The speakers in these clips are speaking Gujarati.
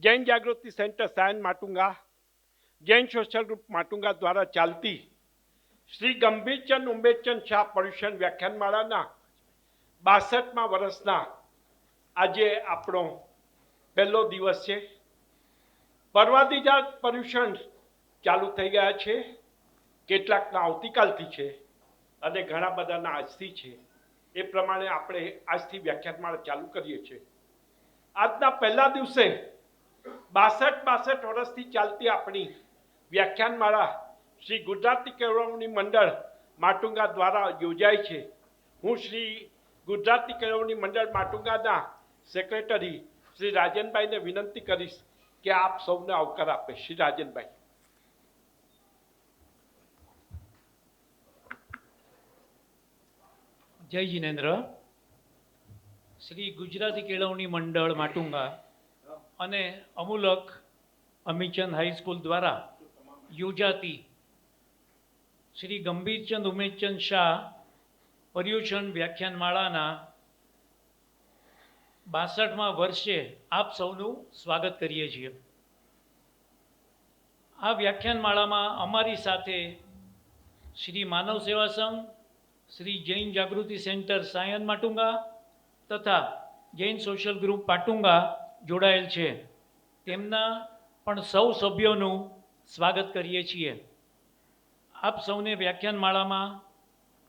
જૈન જાગૃતિ સેન્ટર સાયન માટુંગા, જૈન સોશિયલ ગ્રુપ માટુંગા દ્વારા ચાલતી શ્રી ગંભીરચંદ ઉમેદચંદ શાહ પર્યુષણ વ્યાખ્યાનમાળાના 62મા વર્ષના આજે આપણો પહેલો દિવસ છે. પર્વાદિજાત પર્યુષણ ચાલુ થઈ ગયા છે, કેટલાકના આવતીકાલથી છે અને ઘણા બધાના આજથી છે. એ પ્રમાણે આપણે આજથી વ્યાખ્યાનમાળા ચાલુ કરીએ છીએ. આજના પહેલા દિવસે 62 વર્ષથી ચાલતી આપણી વ્યાખ્યાનમાળા શ્રી ગુજરાતી કેળવણી મંડળ માટુંગા દ્વારા યોજાય છે. હું શ્રી ગુજરાતી કેળવણી મંડળ માટુંગાના સેક્રેટરી શ્રી રાજનભાઈને વિનંતી કરીશ કે આપ સૌને આવકાર આપે. શ્રી રાજનભાઈ. જય જિનેન્દ્ર. શ્રી ગુજરાતી કેળવણી મંડળ માટુંગા અને અમૂલક અમીચંદ હાઈસ્કૂલ દ્વારા યોજાતી શ્રી ગંભીરચંદ ઉમેદચંદ શાહ પર્યુષણ વ્યાખ્યાનમાળાના 62મા વર્ષે આપ સૌનું સ્વાગત કરીએ છીએ. આ વ્યાખ્યાનમાળામાં અમારી સાથે શ્રી માનવ સેવા સંઘ, શ્રી જૈન જાગૃતિ સેન્ટર સાયન માટુંગા તથા જૈન સોશિયલ ગ્રુપ પાટુંગા જોડાયેલ છે. તેમના પણ સૌ સભ્યોનું સ્વાગત કરીએ છીએ. આપ સૌને વ્યાખ્યાનમાળામાં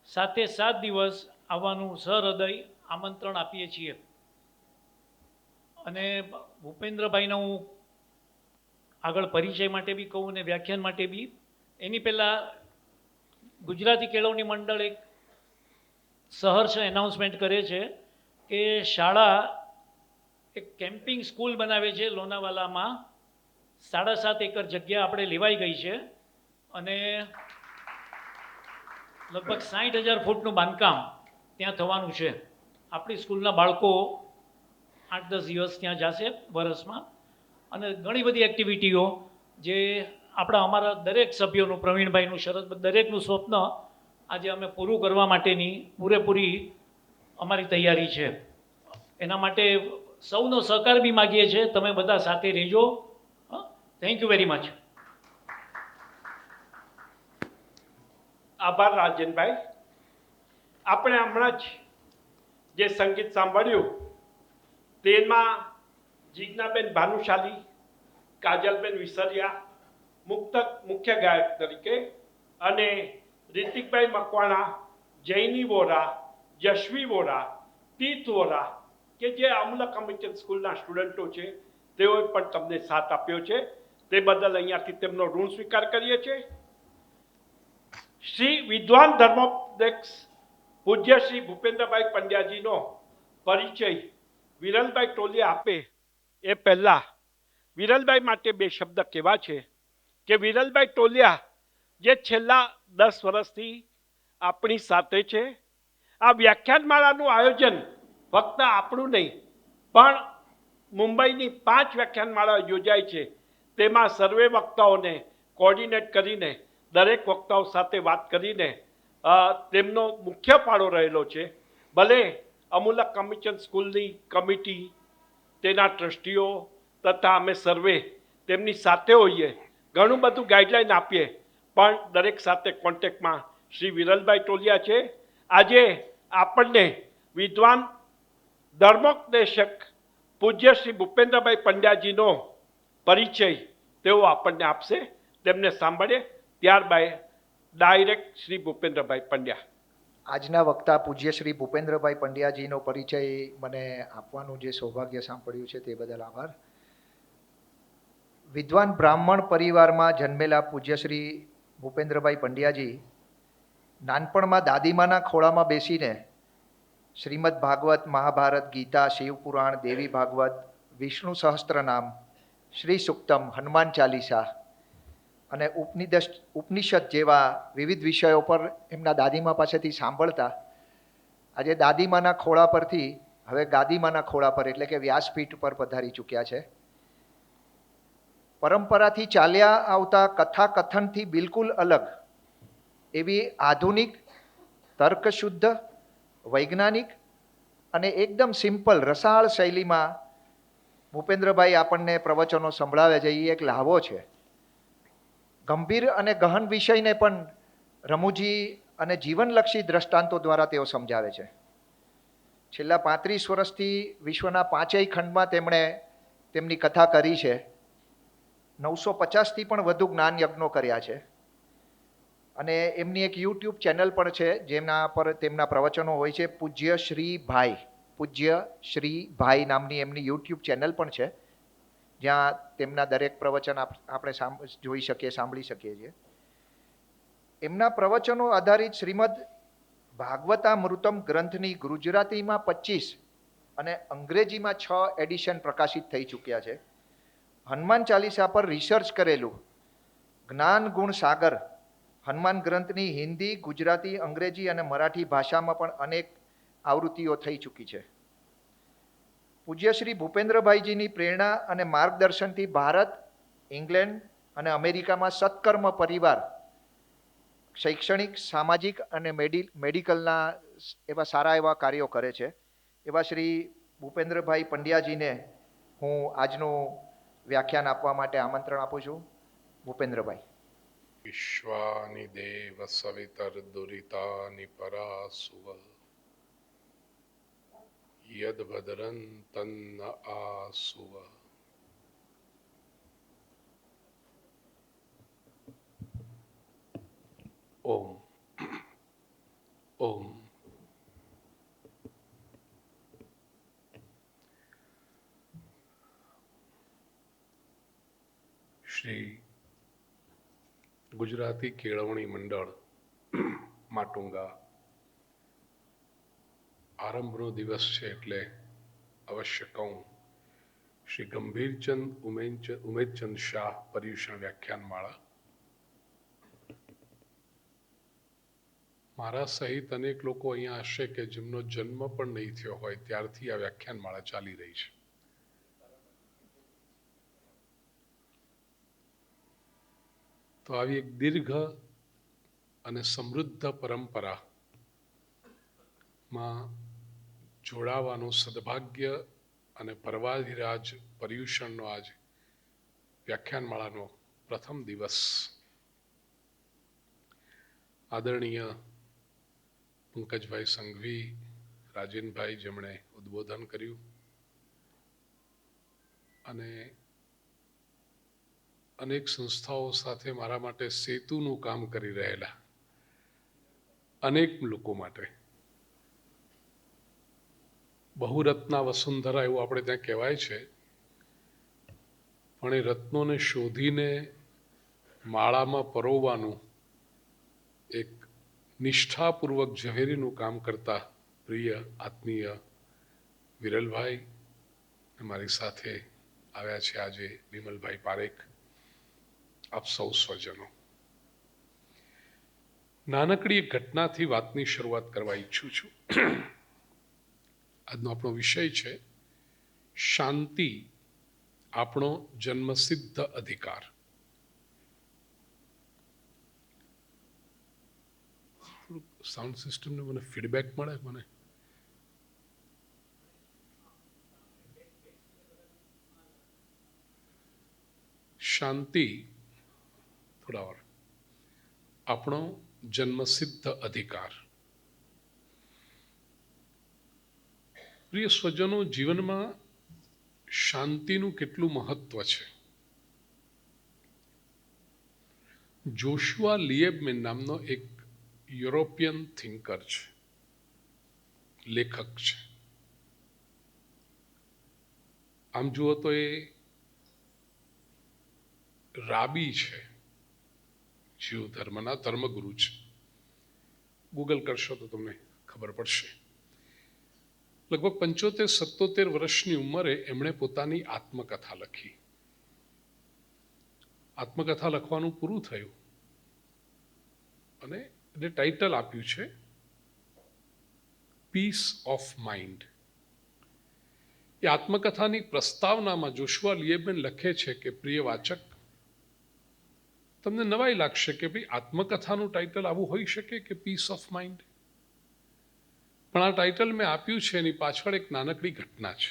7 દિવસ આવવાનું સહૃદય આમંત્રણ આપીએ છીએ. અને ભૂપેન્દ્રભાઈનો હું આગળ પરિચય માટે બી કહું અને વ્યાખ્યાન માટે બી. એની પહેલાં ગુજરાતી કેળવણી મંડળ એક સહર્ષ એનાઉન્સમેન્ટ કરે છે કે શાળા એક કેમ્પિંગ સ્કૂલ બનાવે છે લોનાવાલામાં. 7.5 એકર જગ્યા આપણે લેવાઈ ગઈ છે અને લગભગ 60,000 ફૂટનું બાંધકામ ત્યાં થવાનું છે. આપણી સ્કૂલના બાળકો 8-10 દિવસ ત્યાં જશે વર્ષમાં અને ઘણી બધી એક્ટિવિટીઓ જે અમારા દરેક સભ્યોનું, પ્રવીણભાઈનું, શરદ, દરેકનું સ્વપ્ન આજે અમે પૂરું કરવા માટેની પૂરેપૂરી અમારી તૈયારી છે. એના માટે સૌનો સહકાર બી માગીએ છીએ. તમે બધા સાથે રહેજો. Thank you very much. આભાર રાજનભાઈ. આપણે હમણાં જ જે સંગીત સાંભળ્યું તેમાં જીજ્ઞાબેન ભાનુશાલી, કાજલબેન વિસરિયા મુખ્ય ગાયક તરીકે અને રિતિકભાઈ મકવાણા, જૈની વોરા, યશવી વોરા, તીર્થ વોરા કે જે અમૂલક અમીચંદ સ્કૂલના સ્ટુડન્ટો છે તેઓએ પણ તમને સાથ આપ્યો છે. તે બદલ અહીંયાથી તેમનો ઋણ સ્વીકાર કરીએ છીએ. શ્રી વિદ્વાન ધર્મોપદેશ પૂજ્ય શ્રી ભૂપેન્દ્રભાઈ પંડ્યાજીનો પરિચય વિરલભાઈ ટોલિયા આપે એ પહેલા વિરલભાઈ માટે 2 શબ્દ કહેવા છે કે વિરલભાઈ ટોલિયા જે છેલ્લા 10 વર્ષથી આપણી સાથે છે. આ વ્યાખ્યાનમાળાનું આયોજન ફક્ત આપણું નહીં પણ મુંબઈની 5 વ્યાખ્યાનમાળા યોજાય છે. તેમાં સર્વે વક્તાઓને કોર્ડિનેટ કરીને દરેક વક્તાઓ સાથે વાત કરીને તેમનો મુખ્ય ફાળો રહેલો છે. ભલે અમૂલક અમીચંદ સ્કૂલની કમિટી, તેના ટ્રસ્ટીઓ તથા અમે સર્વે તેમની સાથે હોઈએ, ઘણું બધું ગાઈડલાઈન આપીએ, પણ દરેક સાથે કોન્ટેક્ટમાં શ્રી વિરલભાઈ ટોલિયા છે. આજે આપણને વિદ્વાન ધર્મોપદેશક પૂજ્ય શ્રી ભૂપેન્દ્રભાઈ પંડ્યાજીનો પરિચય તેઓ આપણને આપશે. તેમને સાંભળીએ, ત્યારબાદ ડાયરેક્ટ શ્રી ભૂપેન્દ્રભાઈ પંડ્યા. આજના વક્તા પૂજ્ય શ્રી ભૂપેન્દ્રભાઈ પંડ્યાજીનો પરિચય મને આપવાનું જે સૌભાગ્ય સાંપડ્યું છે તે બદલ આભાર. વિદ્વાન બ્રાહ્મણ પરિવારમાં જન્મેલા પૂજ્ય શ્રી ભૂપેન્દ્રભાઈ પંડ્યાજી નાનપણમાં દાદીમાના ખોળામાં બેસીને શ્રીમદ ભાગવત, મહાભારત, ગીતા, શિવપુરાણ, દેવી ભાગવત, વિષ્ણુ સહસ્ત્રનામ, શ્રી સુક્તમ, હનુમાન ચાલીસા અને ઉપનિષદ જેવા વિવિધ વિષયો પર એમના દાદીમા પાસેથી સાંભળતા આજે દાદીમાના ખોળા પરથી હવે ગાદીમાના ખોળા પર એટલે કે વ્યાસપીઠ પર પધારી ચૂક્યા છે. પરંપરાથી ચાલ્યા આવતા કથા કથનથી બિલકુલ અલગ એવી આધુનિક, તર્કશુદ્ધ, વૈજ્ઞાનિક અને એકદમ સિમ્પલ રસાળ શૈલીમાં ભૂપેન્દ્રભાઈ આપણને પ્રવચનો સંભળાવે છે એ એક લહાવો છે. ગંભીર અને ગહન વિષયને પણ રમૂજી અને જીવનલક્ષી દ્રષ્ટાંતો દ્વારા તેઓ સમજાવે છે. છેલ્લા 35 વર્ષથી વિશ્વના 5 ખંડમાં તેમણે તેમની કથા કરી છે. 950થી પણ વધુ જ્ઞાન યજ્ઞો કર્યા છે. અને એમની એક યુટ્યુબ ચેનલ પણ છે જેમના પર તેમના પ્રવચનો હોય છે. પૂજ્ય શ્રી ભાઈ નામની એમની યુટ્યુબ ચેનલ પણ છે, જ્યાં તેમના દરેક પ્રવચન આપણે જોઈ શકીએ, સાંભળી શકીએ છીએ. એમના પ્રવચનો આધારિત શ્રીમદ ભાગવતામૃતમ ગ્રંથની ગુજરાતીમાં 25 અને અંગ્રેજીમાં 6 એડિશન પ્રકાશિત થઈ ચૂક્યા છે. હનુમાન ચાલીસા પર રિસર્ચ કરેલું જ્ઞાન ગુણ સાગર હનુમાન ગ્રંથની હિન્દી, ગુજરાતી, અંગ્રેજી અને મરાઠી ભાષામાં પણ અનેક આવૃત્તિઓ થઈ ચૂકી છે. પૂજ્ય શ્રી ભૂપેન્દ્રભાઈજીની પ્રેરણા અને માર્ગદર્શનથી ભારત, ઇંગ્લેન્ડ અને અમેરિકામાં સત્કર્મ પરિવાર શૈક્ષણિક, સામાજિક અને મેડિકલના સારા એવા કાર્યો કરે છે. એવા શ્રી ભૂપેન્દ્રભાઈ પંડ્યાજીને હું આજનું વ્યાખ્યાન આપવા માટે આમંત્રણ આપું છું. ભૂપેન્દ્રભાઈ. વિશ્વાનિ દેવ સવિતર્દુરિતાનિ પરાસુવ યદ્ભદ્રં તન્ન આસુવ. ઓમ ઓમ. શ્રી ગુજરાતી કેળવણી મંડળ માટુંગા આરંભનો દિવસ છે એટલે અવશ્ય કહું. શ્રી ગંભીરચંદ ઉમેદચંદ શાહ પર્યુષણ વ્યાખ્યાનમાળા. મારા સહિત અનેક લોકો અહીંયા હશે કે જેમનો જન્મ પણ નહીં થયો હોય ત્યારથી આ વ્યાખ્યાનમાળા ચાલી રહી છે. તો આવી એક દીર્ઘ અને સમૃદ્ધ પરંપરામાં જોડાવાનું સદભાગ્ય અને પરવાધિરાજ પર્યુષણનો આજ વ્યાખ્યાનમાળાનો પ્રથમ દિવસ. આદરણીય પંકજભાઈ સંઘવી, રાજેનભાઈ જેમણે ઉદ્બોધન કર્યું, અને અનેક સંસ્થાઓ સાથે મારા માટે સેતુનું કામ કરી રહેલા અનેક લોકો માટે બહુરત્ના વસુંધરા એવું આપણે ત્યાં કહેવાય છે, પણ એ રત્નોને શોધીને માળામાં પરોવવાનું એક નિષ્ઠાપૂર્વક ઝવેરીનું કામ કરતા પ્રિય આત્મીય વિરલભાઈ મારી સાથે આવ્યા છે આજે, વિમલભાઈ પારેખ, આપ સૌ સ્વજનો. નાનકડી એક ઘટનાથી વાતની શરૂઆત કરવા ઈચ્છું છું. આજનો આપણો વિષય છે શાંતિ, આપણો જન્મસિદ્ધ અધિકાર. સાઉન્ડ સિસ્ટમને મને ફીડબેક મળે મને. શાંતિ, થોડા વાર. આપણો જન્મસિદ્ધ અધિકાર. પ્રિય સ્વજનો, જીવનમાં શાંતિનું કેટલું મહત્વ છે. જોશુઆ લિયેબમેન નામનો એક યુરોપિયન થિંકર છે, લેખક છે. આમ જુઓ તો એ રાબી છે, જીવ ધર્મના ધર્મગુરુ છે. ગૂગલ કરશો તો તમને ખબર પડશે. લગભગ 75-77 વર્ષની ઉંમરે એમણે પોતાની આત્મકથા લખી. આત્મકથા લખવાનું પૂરું થયું અને એને ટાઇટલ આપ્યું છે પીસ ઓફ માઇન્ડ. એ આત્મકથાની પ્રસ્તાવનામાં જોશુઆ લિયેબમેન લખે છે કે પ્રિય વાચક, તમને નવાઈ લાગશે કે ભાઈ આત્મકથાનું ટાઇટલ આવું હોઈ શકે કે પીસ ઓફ માઇન્ડ. પણ આ ટાઇટલ મેં આપ્યું છે એની પાછળ એક નાનકડી ઘટના છે.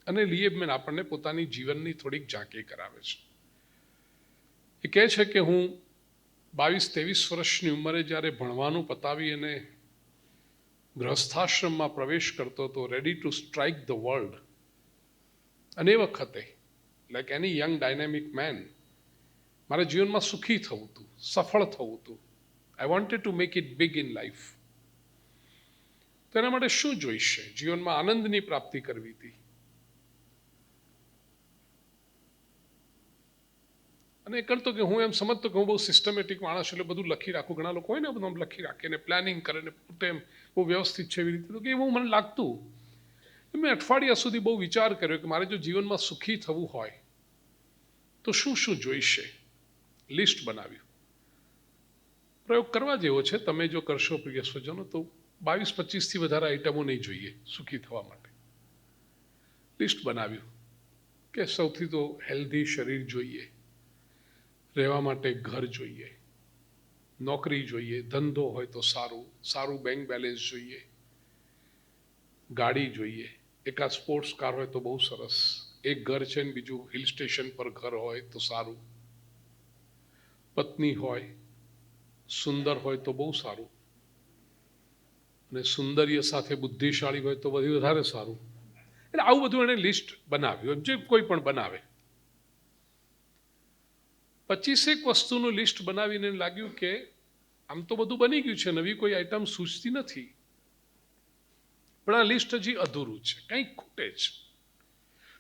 અને લિયેબમેન આપણને પોતાની જીવનની થોડીક ઝાંકી કરાવે છે. એ કહે છે કે હું 22-23 વર્ષની ઉંમરે જ્યારે ભણવાનું પતાવી અને ગૃહસ્થાશ્રમમાં પ્રવેશ કરતો હતો, ready to strike the world, અને એ વખતે લાઈક એની યંગ ડાયનેમિક મેન મારા જીવનમાં સુખી થવું હતું, સફળ થવું હતું. I wanted to make it big in life. તો એના માટે શું જોઈશે? જીવનમાં આનંદની પ્રાપ્તિ કરવી હતી. અને એ કરતો કે હું એમ સમજતો કે હું બહુ સિસ્ટમેટિક માણસ એટલે બધું લખી રાખું. ઘણા લોકો હોય ને બધું આમ લખી રાખે ને પ્લાનિંગ કરે ને પોતે એમ બહુ વ્યવસ્થિત છે એવી રીતે. તો કે એવું મને લાગતું. મેં અઠવાડિયા સુધી બહુ વિચાર કર્યો કે મારે જો જીવનમાં સુખી થવું હોય તો શું શું જોઈશે. લિસ્ટ બનાવ્યું. પ્રયોગ કરવા જેવો છે. તમે જો કરશો પ્રિય સ્વજનો તો 22-25થી વધારે આઈટમો નહીં જોઈએ સુખી થવા માટે. લિસ્ટ બનાવ્યું કે સૌથી તો હેલ્ધી શરીર જોઈએ, રહેવા માટે ઘર જોઈએ, નોકરી જોઈએ, ધંધો હોય તો સારું, સારું બેંક બેલેન્સ જોઈએ, ગાડી જોઈએ, એકાદ સ્પોર્ટ્સ કાર હોય તો બહુ સરસ, એક ઘર છે ને બીજું હિલ સ્ટેશન પર ઘર હોય તો સારું, પત્ની હોય સુંદર હોય તો બહુ સારું, અને સુંદર્ય સાથે બુદ્ધિશાળી હોય તો વધારે સારું. એટલે આવું બધું એને લિસ્ટ બનાવ્યું, જે કોઈ પણ બનાવે. 25 વસ્તુનું લિસ્ટ બનાવીને લાગ્યું કે આમ તો બધું બની ગયું છે, નવી કોઈ આઈટમ સૂચતી નથી, પણ આ લિસ્ટ હજી અધૂરું છે, કંઈક ખૂટે છે.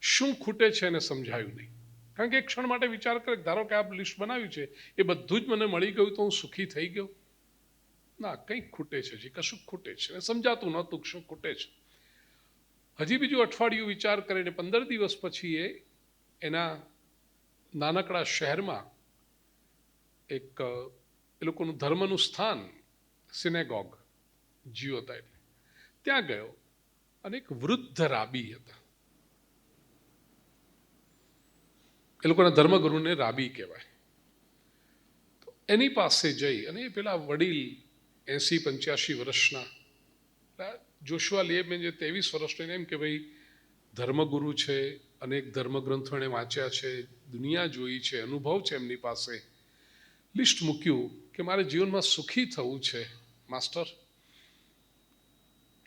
શું ખૂટે છે એને સમજાયું નહીં. કારણ કે એક ક્ષણ માટે વિચાર કરે, ધારો કે આ લિસ્ટ બનાવ્યું છે એ બધું જ મને મળી ગયું તો હું સુખી થઈ ગયો? ના, કંઈક ખૂટે છે, હજી કશું ખૂટે છે. સમજાતું નહોતું શું ખૂટે છે. હજી બીજું અઠવાડિયું વિચાર કરીને 15 દિવસ પછી એ એના નાનકડા શહેરમાં એક એ લોકોનું ધર્મનું સ્થાન સિનેગોગ જીવ હતા, એટલે ત્યાં ગયો અને એક વૃદ્ધ રાબી હતા. એ લોકોના ધર્મગુરુને રાબી કહેવાય. તો એની પાસે જઈ અને પેલા વડીલ 80-85 વર્ષના જોશુઆ લિયેબમેન જે 23 વર્ષનો, એમ કે ભાઈ ધર્મગુરુ છે, અનેક ધર્મગ્રંથો એણે વાંચ્યા છે, દુનિયા જોઈ છે, અનુભવ છે એમની પાસે. લિસ્ટ મૂક્યું કે મારે જીવનમાં સુખી થવું છે માસ્ટર,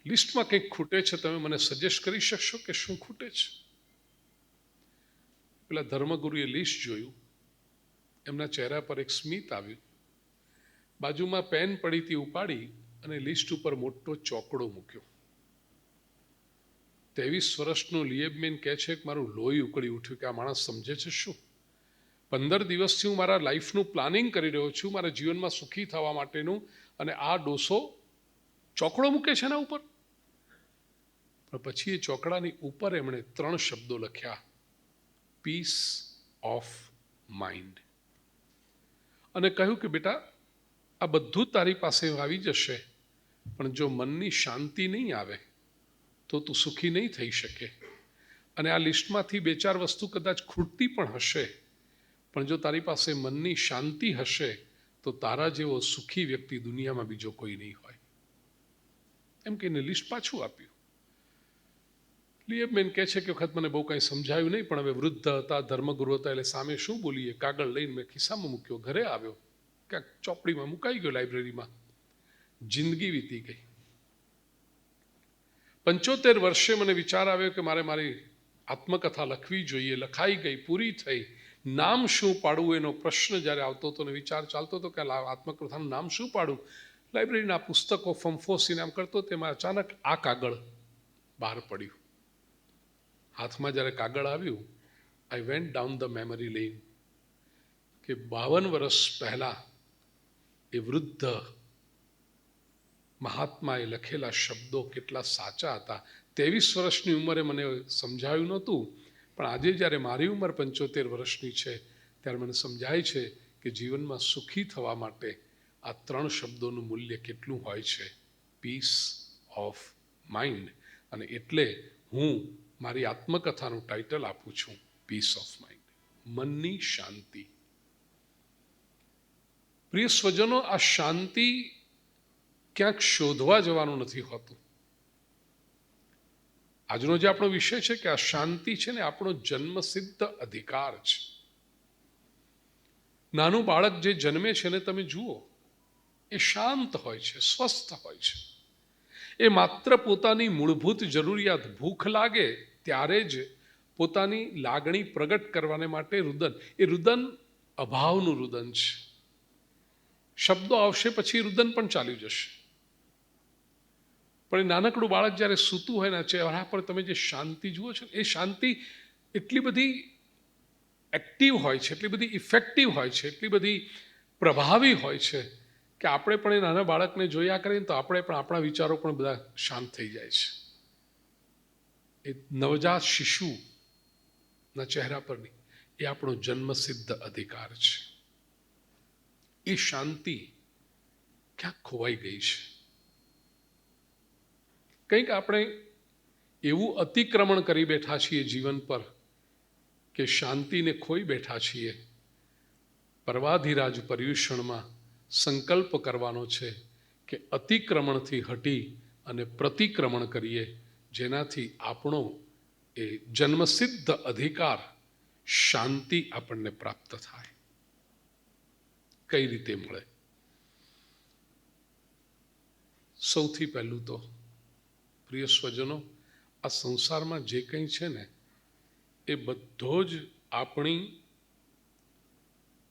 લિસ્ટમાં કંઈક ખૂટે છે, તમે મને સજેસ્ટ કરી શકશો કે શું ખૂટે છે? પેલા ધર્મગુરુએ લિસ્ટ જોયું, એમના ચહેરા પર એક સ્મિત આવ્યું, બાજુમાં પેન પડી હતી ઉપાડી અને લિસ્ટ ઉપર મોટો ચોકડો મૂક્યો. 23 વર્ષનું લિયેબમેન કહે છે કે મારું લોહી ઉકળી ઉઠ્યું કે આ માણસ સમજે છે શું? 15 દિવસથી હું મારા લાઈફનું પ્લાનિંગ કરી રહ્યો છું, મારા જીવનમાં સુખી થવા માટેનું, અને આ ડોસો ચોકડો મૂકે છે એના ઉપર. પણ પછી એ ચોકડાની ઉપર એમણે 3 શબ્દો લખ્યા, પીસ ઓફ માઇન્ડ. અને કહ્યું કે બેટા આ બધું તારી પાસે આવી જશે, પણ જો મનની શાંતિ નહીં આવે તો તું સુખી નહીં થઈ શકે. અને આ લિસ્ટમાંથી 2-4 વસ્તુ કદાચ ખૂટતી પણ હશે, પણ જો તારી પાસે મનની શાંતિ હશે તો તારા જેવો સુખી વ્યક્તિ દુનિયામાં બીજો કોઈ નહીં હોય. એમ કહીને લિસ્ટ પાછું આપ્યું. લિયેબમેન કહે છે કે વખત મને બહુ કંઈ સમજાયું નહીં, પણ હવે વૃદ્ધ હતા, ધર્મગુરુ હતા, એટલે સામે શું બોલીએ, કાગળ લઈને મેં ખિસ્સામાં મૂક્યો, ઘરે આવ્યો, ક્યાંક ચોપડીમાં મુકાઈ ગયો, લાઇબ્રેરીમાં. જિંદગી વીતી ગઈ. 75 વર્ષે મને વિચાર આવ્યો કે મારે મારી આત્મકથા લખવી જોઈએ. લખાઈ ગઈ, પૂરી થઈ. નામ શું પાડવું એનો પ્રશ્ન જ્યારે આવતો હતો ને વિચાર ચાલતો હતો કે આત્મકથાનું નામ શું પાડવું, લાઇબ્રેરીના પુસ્તકો ફંફોસીને આમ કરતો તેમાં અચાનક આ કાગળ બહાર પડ્યું. હાથમાં જ્યારે કાગળ આવ્યું, I went down the memory lane, કે 52 વર્ષ પહેલાં એ વૃદ્ધ મહાત્માએ લખેલા શબ્દો કેટલા સાચા હતા. 23 વર્ષની ઉંમરે મને સમજાયું નહોતું, પણ આજે જ્યારે મારી ઉંમર 75 વર્ષની છે ત્યારે મને સમજાય છે કે જીવનમાં સુખી થવા માટે આ 3 શબ્દોનું મૂલ્ય કેટલું હોય છે, પીસ ઓફ માઇન્ડ. અને એટલે હું મારી આત્મકથાનું ટાઇટલ આપું છું પીસ ઓફ માઇન્ડ, મનની શાંતિ. પ્રિય સ્વજનો, આ શાંતિ ક્યાંક શોધવા જવાનું નથી હોતું. આજનો જે આપણો વિષય છે કે આ શાંતિ છે ને આપણો જન્મસિદ્ધ અધિકાર છે. નાનું બાળક જે જન્મે છે ને તમે જુઓ, એ શાંત હોય છે, સ્વસ્થ હોય છે. એ માત્ર પોતાની મૂળભૂત જરૂરિયાત ભૂખ લાગે ત્યારે જ પોતાની લાગણી પ્રગટ કરવાને માટે રુદન, એ રુદન અભાવનું રુદન છે. શબ્દો આવશે પછી રુદન પણ ચાલી જશે. પણ એ નાનકડું બાળક જ્યારે સૂતું હોય ને ચહેરા પર તમે જે શાંતિ જુઓ છો, એ શાંતિ એટલી બધી એક્ટિવ હોય છે, એટલી બધી ઇફેક્ટિવ હોય છે, એટલી બધી પ્રભાવી હોય છે કે આપણે પણ એ નાના બાળકને જોયા કરીએ તો આપણે પણ આપણા વિચારો પણ બધા શાંત થઈ જાય છે. એ નવજાત શિશુના ચહેરા પરની એ આપણો જન્મસિદ્ધ અધિકાર છે. એ શાંતિ ક્યાંક ખોવાઈ ગઈ છે. કંઈક આપણે એવું અતિક્રમણ કરી બેઠા છીએ જીવન પર કે શાંતિને ખોઈ બેઠા છીએ. પર્વાધિરાજ પર્યુષણમાં સંકલ્પ કરવાનો છે કે અતિક્રમણથી હટી અને પ્રતિક્રમણ કરીએ, જેનાથી આપણો એ જન્મસિદ્ધ અધિકાર શાંતિ આપણને પ્રાપ્ત થાય. કઈ રીતે મળે? સૌથી પહેલું તો પ્રિય સ્વજનો, આ સંસારમાં જે કંઈ છે ને એ બધો જ આપણી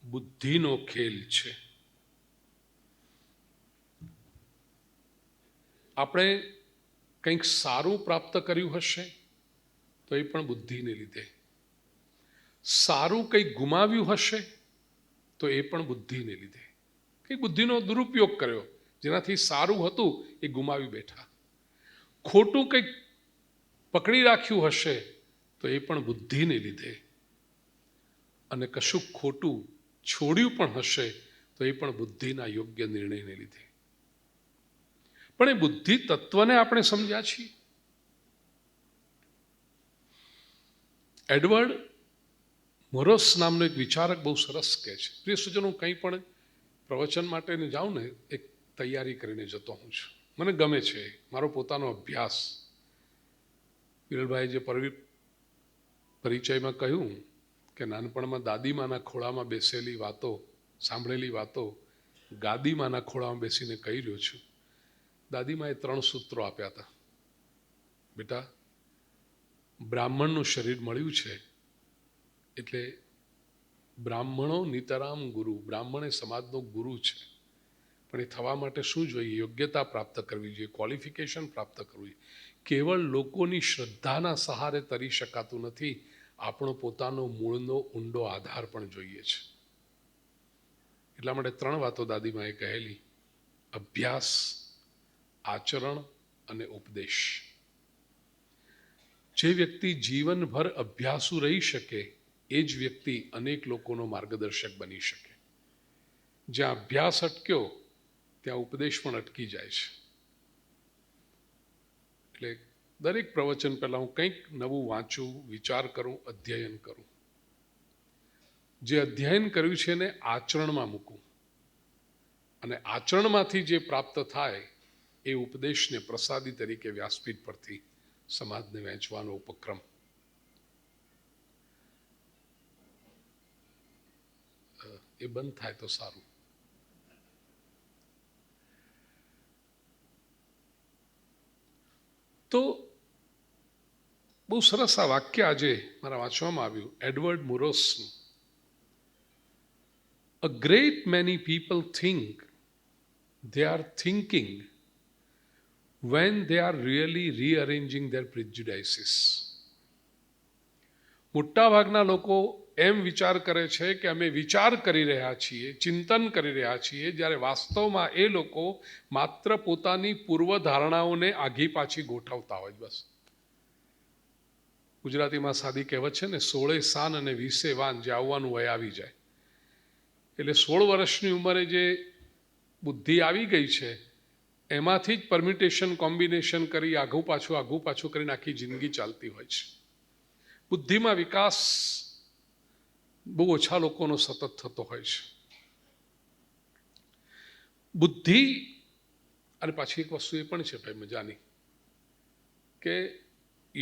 બુદ્ધિનો ખેલ છે. આપણે કંઈક સારું પ્રાપ્ત કર્યું હશે તો એ પણ બુદ્ધિને લીધે. સારું કંઈક ગુમાવ્યું હશે તો એ પણ બુદ્ધિને લીધે. કંઈક બુદ્ધિનો દુરુપયોગ કર્યો, જેનાથી સારું હતું એ ગુમાવી બેઠા. ખોટું કંઈક પકડી રાખ્યું હશે તો એ પણ બુદ્ધિને લીધે. અને કશું ખોટું છોડ્યું પણ હશે તો એ પણ બુદ્ધિના યોગ્ય નિર્ણયને લીધે. પણ એ બુદ્ધિ તત્વને આપણે સમજ્યા છીએ? એડવર્ડ મોરોસ નામનો એક વિચારક બહુ સરસ કહે છે. પ્રિય સજ્જનો, કંઈ પણ પ્રવચન માટે જાઉં ને એક તૈયારી કરીને જતો હું છું. મને ગમે છે, મારો પોતાનો અભ્યાસ. વિરલભાઈ જે પરિચયમાં કહ્યું કે નાનપણમાં દાદીમાના ખોળામાં બેસેલી વાતો, સાંભળેલી વાતો ગાદીમાના ખોળામાં બેસીને કહી રહ્યો છું. દાદીમાએ 3 સૂત્રો આપ્યા હતા. બેટા, બ્રાહ્મણનું શરીર મળ્યું છે એટલે બ્રાહ્મણો નિતરામ ગુરુ, બ્રાહ્મણ એ સમાજનો ગુરુ છે. પણ એ થવા માટે શું જોઈએ? યોગ્યતા પ્રાપ્ત કરવી જોઈએ, ક્વોલિફિકેશન પ્રાપ્ત કરવું જોઈએ. કેવળ લોકોની શ્રદ્ધાના સહારે તરી શકાતું નથી. આપણો પોતાનો મૂળનો ઊંડો આધાર પણ જોઈએ છે. એટલા માટે 3 વાતો દાદીમાએ કહેલી: અભ્યાસ, આચરણ અને ઉપદેશ. જે વ્યક્તિ જીવનભર અભ્યાસુ રહી શકે એ જ વ્યક્તિ અનેક લોકોનો માર્ગદર્શક બની શકે. જ્યાં અભ્યાસ અટક્યો ત્યાં ઉપદેશ પણ અટકી જાય છે. એટલે દરેક પ્રવચન પહેલાં હું કંઈક નવું વાંચું, વિચાર કરું, અધ્યયન કરું. જે અધ્યયન કર્યું છે એને આચરણમાં મૂકું, અને આચરણમાંથી જે પ્રાપ્ત થાય એ ઉપદેશને પ્રસાદી તરીકે વ્યાસપીઠ પરથી સમાજને વહેંચવાનો ઉપક્રમ. એ બંધ થાય તો સારું. તો બહુ સરસ આ વાક્ય આજે મારા વાંચવામાં આવ્યું, Edward મોરોસનું. A great many people think they are thinking when they are really rearranging their prejudices. મોટા ભાગના લોકો એમ વિચાર કરે છે કે અમે વિચાર કરી રહ્યા છીએ, ચિંતન કરી રહ્યા છીએ, જ્યારે વાસ્તવમાં એ લોકો માત્ર પોતાની પૂર્વધારણાઓને આઘી પાછી ગોઠવતા હોય. બસ ગુજરાતીમાં સાદી કહેવત છે ને, 16 સાન અને 20 વાન, જે આવવાનું હોય આવી જાય. એટલે 16 વર્ષની ઉંમરે જે બુદ્ધિ આવી ગઈ છે એમાંથી જ પરમ્યુટેશન કોમ્બિનેશન કરી આઘું પાછું કરીને આખી જિંદગી ચાલતી હોય છે. બુદ્ધિમાં વિકાસ બહુ ઓછા લોકોનો સતત થતો હોય છે. બુદ્ધિ, અને પાછી એક વસ્તુ એ પણ છે ભાઈ મજાની, કે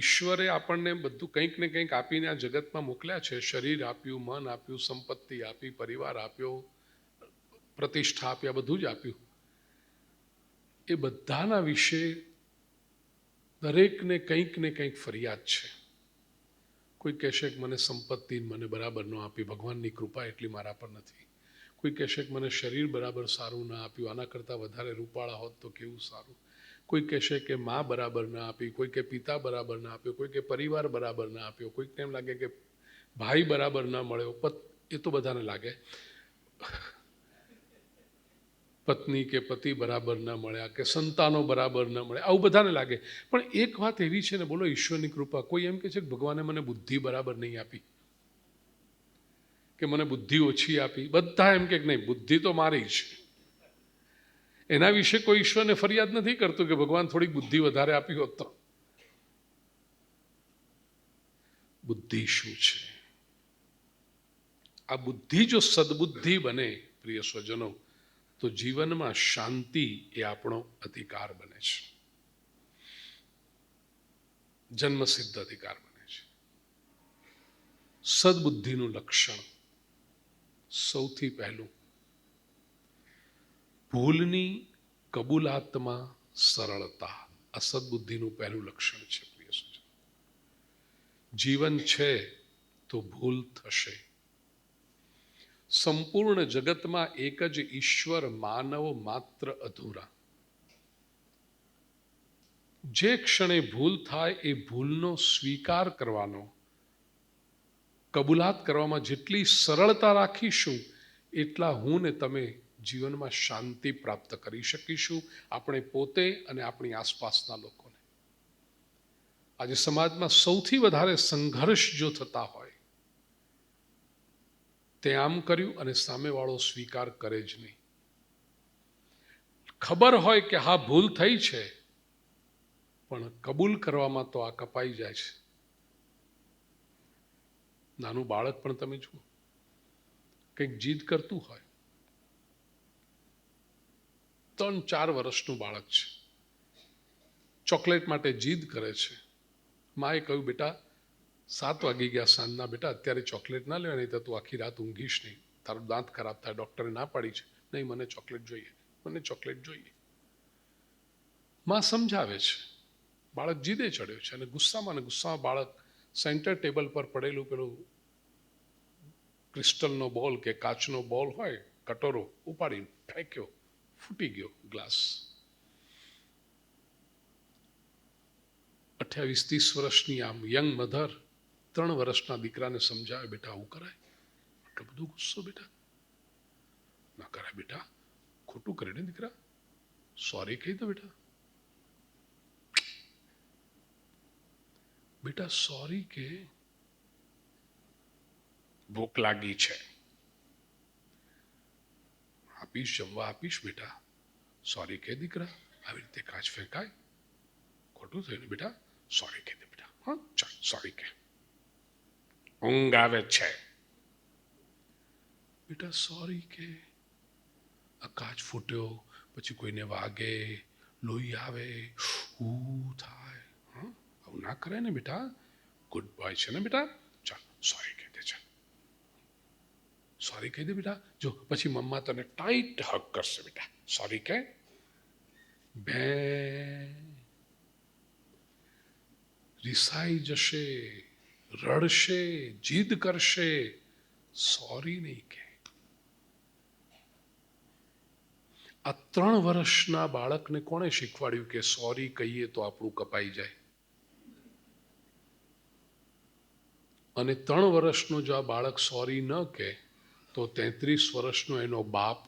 ઈશ્વરે આપણને બધું કંઈક ને કંઈક આપીને આ જગતમાં મોકલ્યા છે. શરીર આપ્યું, મન આપ્યું, સંપત્તિ આપી, પરિવાર આપ્યો, પ્રતિષ્ઠા આપી, આ બધું જ આપ્યું. એ બધાના વિશે દરેકને કંઈક ને કંઈક ફરિયાદ છે. કોઈ કહેશે કે મને સંપત્તિ મને બરાબર ન આપી, ભગવાનની કૃપા એટલી મારા પર નથી. કોઈ કહેશે કે મને શરીર બરાબર સારું ના આપ્યું, આના કરતાં વધારે રૂપાળા હોત તો કેવું સારું. કોઈ કહેશે કે મા બરાબર ના આપી, કોઈ કે પિતા બરાબર ના આપ્યો, કોઈ કે પરિવાર બરાબર ના આપ્યો, કોઈકને એમ લાગે કે ભાઈ બરાબર ના મળ્યો. એ તો બધાને લાગે, પત્ની કે પતિ બરાબર ના મળ્યા, કે સંતાનો બરાબર ના મળ્યા, આવું બધાને લાગે. પણ એક વાત એવી છે ને, બોલો ઈશ્વરની કૃપા. કોઈ એમ કે છે કે ભગવાને મને બુદ્ધિ બરાબર નહીં આપી, કે મને બુદ્ધિ ઓછી આપી. બધા એમ કે નહીં, બુદ્ધિ તો મારી છે. એના વિશે કોઈ ઈશ્વરને ફરિયાદ નથી કરતું કે ભગવાન થોડીક બુદ્ધિ વધારે આપી હોત તો. બુદ્ધિ શું છે? આ બુદ્ધિ જો સદબુદ્ધિ બને પ્રિય સ્વજનો, તો જીવનમાં શાંતિ એ આપણો અધિકાર બને છે, જન્મસિદ્ધ અધિકાર બને છે. સદબુદ્ધિનું લક્ષણ સૌથી પહેલું, ભૂલની કબૂલાતમાં સરળતા. આ સદબુદ્ધિનું પહેલું લક્ષણ છે પ્રિય સજ્જનો. જીવન છે તો ભૂલ થશે. સંપૂર્ણ જગતમાં એક જ ઈશ્વર, માનવ માત્ર અધૂરા. જે ક્ષણે ભૂલ થાય એ ભૂલનો સ્વીકાર કરવાનો, કબૂલાત કરવામાં જેટલી સરળતા રાખીશું, એટલા હું ને તમે જીવનમાં શાંતિ પ્રાપ્ત કરી શકીશું, આપણે પોતે અને આપણી આસપાસના લોકોને. આજે સમાજમાં સૌથી વધારે સંઘર્ષ જો થતા હોય, તે આમ કર્યું અને સામેવાળો સ્વીકાર કરે જ નહીં. ખબર હોય કે હા ભૂલ થઈ છે, પણ કબૂલ કરવામાં તો આ કપાઈ જાય છે. નાનું બાળક પણ તમે જુઓ, કંઈક જીદ કરતું હોય, 3-4 વર્ષનું બાળક છે, ચોકલેટ માટે જીદ કરે છે. માએ કહ્યું, બેટા 7 વાગી ગયા સાંજના, બેટા અત્યારે ચોકલેટ ના લેવા, નહીં તો તું આખી રાત ઊંઘીશ નહીં, તારું દાંત ખરાબ થાય, ડૉક્ટરે ના પાડી છે. નહીં, મને ચોકલેટ જોઈએ, મને ચોકલેટ જોઈએ. માં સમજાવે છે, બાળક જીદે ચડ્યો છે, અને ગુસ્સામાં બાળક સેન્ટર ટેબલ પર પડેલું પેલું ક્રિસ્ટલનો બોલ કે કાચનો બોલ હોય, કટોરો ઉપાડીને ફેંક્યો, ફૂટી ગયો ગ્લાસ. 28-30 વર્ષની આમ યંગ મધર 3 વર્ષના દીકરાને સમજાવે, બેટા આવું કરાય? એટલો બધો ગુસ્સો? બેટા ના કરાય, બેટા ખોટું કરે ને દીકરા, સોરી કહી દો બેટા. બેટા સોરી કે, ભૂખ લાગી છે, આપીશ, જમવા આપીશ, બેટા સોરી કે દીકરા. આવી રીતે કાચ ફેંકાય? ખોટું થયું ને બેટા, સોરી કહી દે બેટા. હા ચાલ, સોરી કે. ઊંઘ આવે છે, બેટા સોરી કે. આ કાચ ફૂટ્યો, પછી કોઈને વાગે, લોહી આવે, થાય, આવું ના કરે ને બેટા, ગુડ બોય છે ને બેટા, ચાલ સોરી કહી દે, ચાલ સોરી કહી દે બેટા. જો પછી મમ્મા તને ટાઈટ હગ કરશે, બેટા સોરી કહે. બે રિસાઈ જશે, રડશે, જીદ કરશે, સોરી નહીં કહે. આ 3 વર્ષના બાળકને કોણે શીખવાડ્યું કે સોરી કહીએ તો આપણું કપાઈ જાય? અને 3 વર્ષનો જો આ બાળક સોરી ન કહે, તો 33 વર્ષનો એનો બાપ,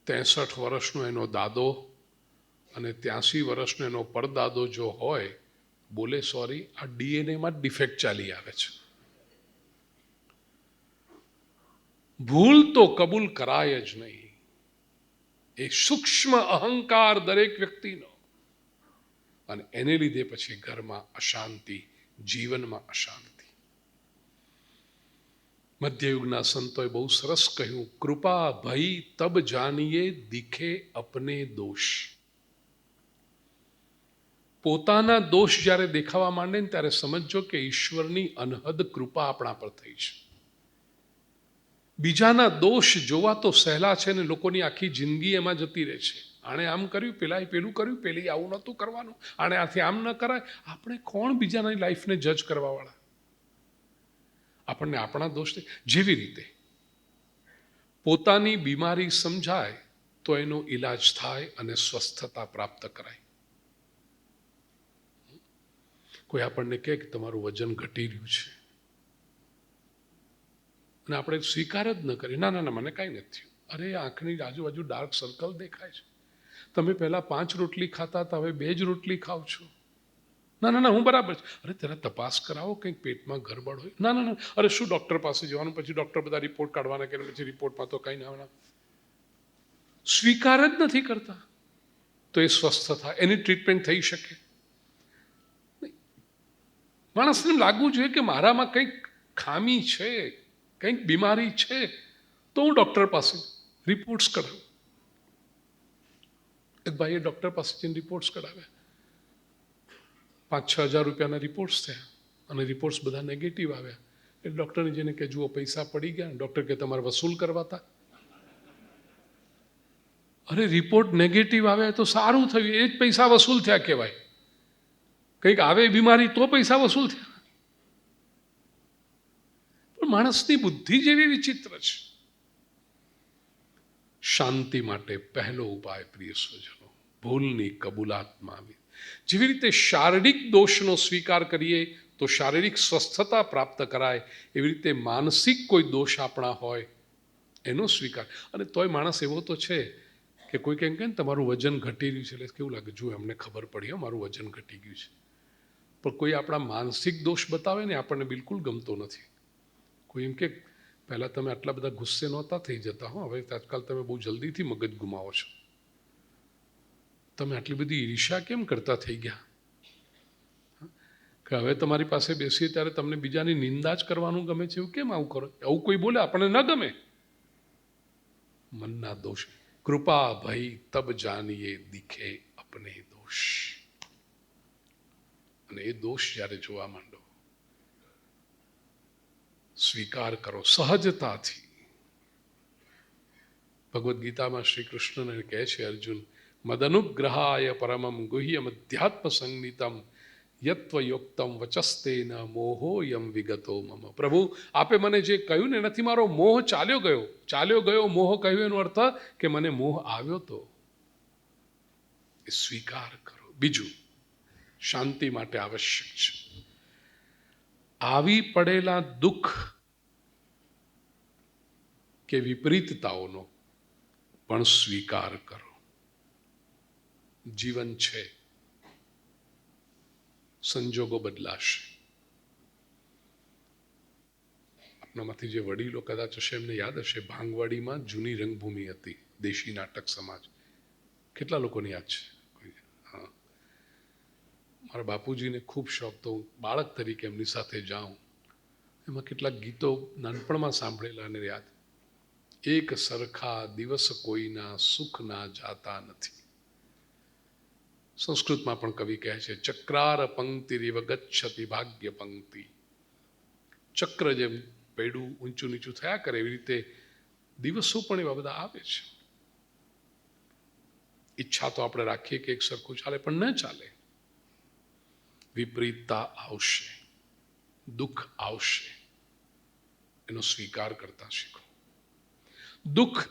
63 વર્ષનો એનો દાદો અને 83 વર્ષનો એનો પરદાદો જો હોય, બોલે સોરી, આ ડીએનએમાં જ ડિફેક્ટ ચાલી આવે છે. ભૂલ તો કબૂલ કરાય જ નહીં. એ સૂક્ષ્મ અહંકાર દરેક વ્યક્તિનો, અને એને લીધે પછી ઘરમાં અશાંતિ, જીવનમાં અશાંતિ. મધ્યયુગના સંતોએ બહુ સરસ કહ્યું, કૃપા ભઈ તબ જાનીએ દિખે અપને દોષ. પોતાના દોષ જ્યારે દેખાવા માંડે ને ત્યારે સમજજો કે ઈશ્વરની અનહદ કૃપા આપણા પર થઈ છે. બીજાના દોષ જોવા તો સહેલા છે ને લોકોની આખી જિંદગી એમાં જતી રહે છે. આણે આમ કર્યું, પેલાએ પેલું કર્યું, પેલી આવું નહોતું કરવાનું, આણે આથી આમ ન કરાય. આપણે કોણ બીજાની લાઈફને જજ કરવાવાળા? આપણને આપણા દોષ જેવી રીતે પોતાની બીમારી સમજાય તો એનો ઈલાજ થાય અને સ્વસ્થતા પ્રાપ્ત કરાય. કોઈ આપણને કહે કે તમારું વજન ઘટી રહ્યું છે અને આપણે સ્વીકાર જ ન કરીએ, ના ના ના મને કાંઈ નથી થયું. અરે આંખની આજુબાજુ ડાર્ક સર્કલ દેખાય છે, તમે પહેલા 5 રોટલી ખાતા હતા, હવે 2 જ રોટલી ખાવ છો. ના ના ના હું બરાબર છે. અરે તેના તપાસ કરાવો, કંઈક પેટમાં ગરબડ હોય. ના ના ના, અરે શું ડૉક્ટર પાસે જવાનું, પછી ડૉક્ટર બધા રિપોર્ટ કાઢવાના કે પછી રિપોર્ટમાં તો કંઈ ના. સ્વીકાર જ નથી કરતા તો એ સ્વસ્થ થાય, એની ટ્રીટમેન્ટ થઈ શકે. માણસને લાગવું જોઈએ કે મારામાં કંઈક ખામી છે, કંઈક બીમારી છે, તો હું ડૉક્ટર પાસે રિપોર્ટ્સ કરાવું. એક ભાઈએ ડૉક્ટર પાસે જઈને રિપોર્ટ્સ કઢાવ્યા, 5-6 હજાર રૂપિયાના રિપોર્ટ્સ થયા અને રિપોર્ટ્સ બધા નેગેટિવ આવ્યા. એટલે ડૉક્ટરને જઈને કે જુઓ પૈસા પડી ગયા. ડૉક્ટર કે તમારે વસૂલ કરવાતા. અરે રિપોર્ટ નેગેટિવ આવે તો સારું થયું, એ જ પૈસા વસૂલ થયા કહેવાય. કંઈક આવે બીમારી તો પૈસા વસૂલ થયા. પણ માણસની બુદ્ધિ જેવી વિચિત્ર છે. શાંતિ માટે પહેલો ઉપાય પ્રિય સ્વજનો, ભૂલની કબૂલાતમાં આવી. જેવી રીતે શારીરિક દોષનો સ્વીકાર કરીએ તો શારીરિક સ્વસ્થતા પ્રાપ્ત કરાય, એવી રીતે માનસિક કોઈ દોષ આપણા હોય એનો સ્વીકાર. અને તોય માણસ એવો તો છે કે કોઈ કેમ કે તમારું વજન ઘટી રહ્યું છે, એટલે કેવું લાગે, જો એમને ખબર પડી મારું વજન ઘટી ગયું છે. પણ કોઈ આપણા માનસિક દોષ બતાવે ને આપણને બિલકુલ ગમતો નથી. કોઈ એમ કે પહેલાં તમે આટલા બધા ગુસ્સે નહોતા થઈ જતા હો, હવે આજકાલ તમે બહુ જલ્દીથી મગજ ગુમાવો છો. તમે આટલી બધી ઈર્ષ્યા કેમ કરતા થઈ ગયા કે હવે તમારી પાસે બેસીએ ત્યારે તમને બીજાની નિંદા જ કરવાનું ગમે છે? એવું કેમ આવું કરો? આવું કોઈ બોલે આપણને ન ગમે. મનના દોષ. કૃપા ભઈ તબ જાનીએ દિખે અપને દોષ. અને એ દોષ જ્યારે જોવા માંડો, સ્વીકાર કરો સહજતાથી. ભગવદ્ ગીતામાં શ્રી કૃષ્ણને કહે છે, અર્જુન મદનુગ્રહાય પરમમ ગુહ્યમ અધ્યાત્મ સંગીતમ યત્વયોક્તમ વચસ્તેન મોહોયમ વિગતો મમ. પ્રભુ આપે મને જે કહ્યું ને એનાથી મારો મોહ ચાલ્યો ગયો. મોહ કહ્યું એનો અર્થ કે મને મોહ આવ્યો તો એ સ્વીકાર કરો. બીજું શાંતિ માટે આવશ્યક છે, આવી પડેલા દુઃખ કે વિપરીતતાઓનો પણ સ્વીકાર કરો. જીવન છે, સંજોગો બદલાશે. આપણામાંથી જે વડીલો કદાચ હશે એમને યાદ હશે, ભાંગવાડીમાં જૂની રંગભૂમિ હતી, દેશી નાટક સમાજ. કેટલા લોકોને યાદ છે? હા, મારા બાપુજીને ખૂબ શોખ, તો બાળક તરીકે એમની સાથે જાઉં. એમાં કેટલાક ગીતો નાનપણમાં સાંભળેલા અને યાદ. એક સરખા દિવસ કોઈના સુખના જાતા નથી. સંસ્કૃતમાં પણ કવિ કહે છે, ચક્રાર પંક્તિરિવ ગચ્છતિ ભાગ્ય પંક્તિ. ચક્ર જેમ પૈડું ઊંચું નીચું થયા કરે એવી રીતે દિવસો પણ એવા બધા આવે છે. ઈચ્છા તો આપણે રાખીએ કે એક સરખું ચાલે, પણ ન ચાલે. વિપરીતતા આવશે, દુઃખ આવશે, એનો સ્વીકાર કરતા શીખો. દુઃખ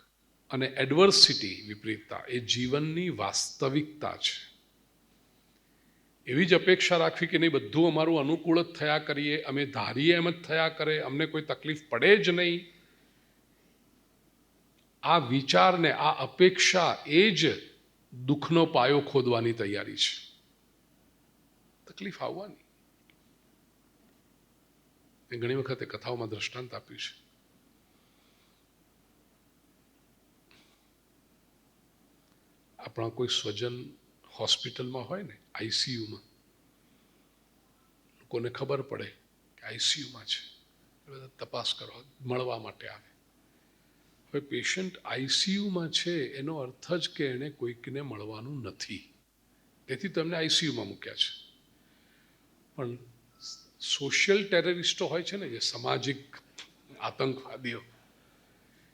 અને એડવર્સિટી, વિપરીતતા એ જીવનની વાસ્તવિકતા છે. એવી જ અપેક્ષા રાખવી કે નહીં બધું અમારું અનુકૂળ જ થયા કરીએ, અમે ધારીએ એમ જ થયા કરે, અમને કોઈ તકલીફ પડે જ નહીં. આ વિચારને, આ અપેક્ષા એ જ દુઃખનો પાયો ખોદવાની તૈયારી છે. તકલીફ આવવાની. મેં ઘણી વખતે કથાઓમાં દ્રષ્ટાંત આપ્યું છે. આપણા કોઈ સ્વજન હોસ્પિટલમાં હોય ને, આઈસીયુમાં, લોકોને ખબર પડે કે આઈસીયુમાં છે, બધા તપાસ કરવા મળવા માટે આવે. હવે પેશન્ટ આઈસીયુમાં છે એનો અર્થ જ કે એણે કોઈકને મળવાનું નથી. તેથી તો એમને આઈસીયુમાં મૂક્યા છે. પણ સોશિયલ ટેરરિસ્ટો હોય છે ને, જે સામાજિક આતંકવાદીઓ,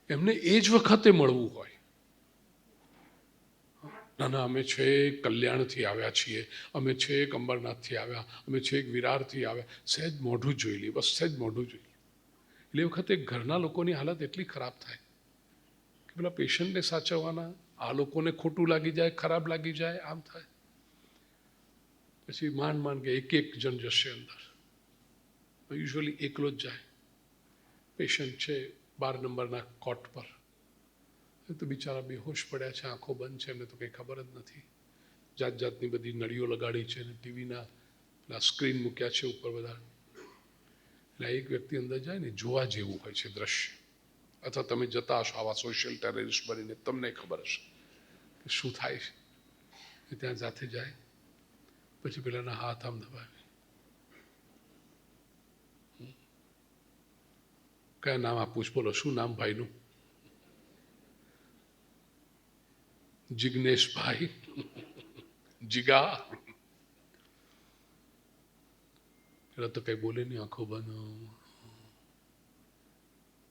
એમને એ જ વખતે મળવું હોય. ના ના, અમે છેક કલ્યાણથી આવ્યા છીએ, અમે છેક અંબરનાથથી આવ્યા, અમે છેક વિરારથી આવ્યા, સહેજ મોઢું જોઈ લઈએ, બસ સહેજ મોઢું જોઈ લઈએ. એટલે એ વખતે ઘરના લોકોની હાલત એટલી ખરાબ થાય કે પેલા પેશન્ટને સાચવવાના, આ લોકોને ખોટું લાગી જાય, ખરાબ લાગી જાય, આમ થાય. પછી માંડ કે એક જણ જશે અંદર, યુઝ્યુઅલી એકલો જ જાય. પેશન્ટ છે 12 નંબરના કોટ પર, એ તો બિચારા બેહોશ પડ્યા છે, આંખો બંધ છે, એમને તો કંઈ ખબર જ નથી. જાત જાતની બધી નળીઓ લગાડી છે ને ટીવીના પેલા સ્ક્રીન મૂક્યા છે ઉપર બધા. એટલે એક વ્યક્તિ અંદર જાય ને, જોવા જેવું હોય છે દ્રશ્ય. અથવા તમે જતા હશો આવા સોશિયલ ટેરરિસ્ટ બનીને, તમને ખબર હશે કે શું થાય છે. ત્યાં સાથે જાય, પછી પેલાના હાથ આમ દબાવે, કયા નામ આપું છું, બોલો શું નામ ભાઈનું? જિગ્નેશભાઈ, જીગા. પેલા તો કઈ બોલે નહીં, આંખો બંધ.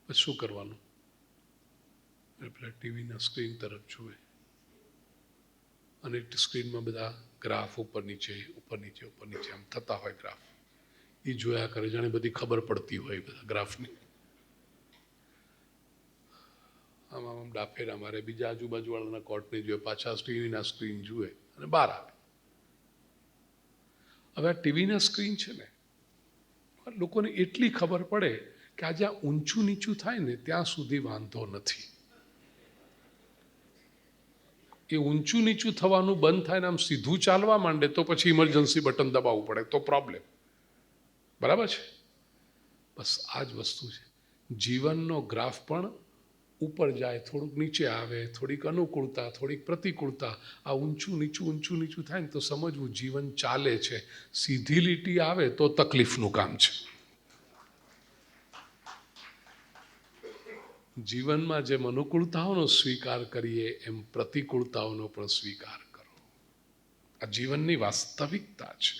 પછી શું કરવાનું? પેલા ટીવીના સ્ક્રીન તરફ જુએ, અને સ્ક્રીનમાં બધા ગ્રાફ ઉપર નીચે આમ થતા હોય ગ્રાફ. એ જોયા કરે, જાણે બધી ખબર પડતી હોય બધા ગ્રાફની. આમ આમ ડાફેરા મારે, બીજા આજુબાજુવાળાના કોર્ટને જોઈએ, પાછા ટીવીના સ્ક્રીન જુએ અને બહાર આવે. હવે આ ટીવીના સ્ક્રીન છે ને, લોકોને એટલી ખબર પડે કે આ જ્યાં ઊંચું નીચું થાય ને ત્યાં સુધી વાંધો નથી. એ ઊંચું નીચું થવાનું બંધ થાય ને આમ સીધું ચાલવા માંડે તો પછી ઇમરજન્સી બટન દબાવવું પડે, તો પ્રોબ્લેમ. બરાબર છે? બસ આ જ વસ્તુ છે. જીવનનો ગ્રાફ પણ ઉપર જાય, થોડુંક નીચે આવે, થોડીક અનુકૂળતા, થોડીક પ્રતિકૂળતા. આ ઊંચું નીચું થાય ને તો સમજવું જીવન ચાલે છે. સીધી લીટી આવે તો તકલીફનું કામ છે. જીવનમાં જેમ અનુકૂળતાઓનો સ્વીકાર કરીએ એમ પ્રતિકૂળતાઓનો પણ સ્વીકાર કરો. આ જીવનની વાસ્તવિકતા છે.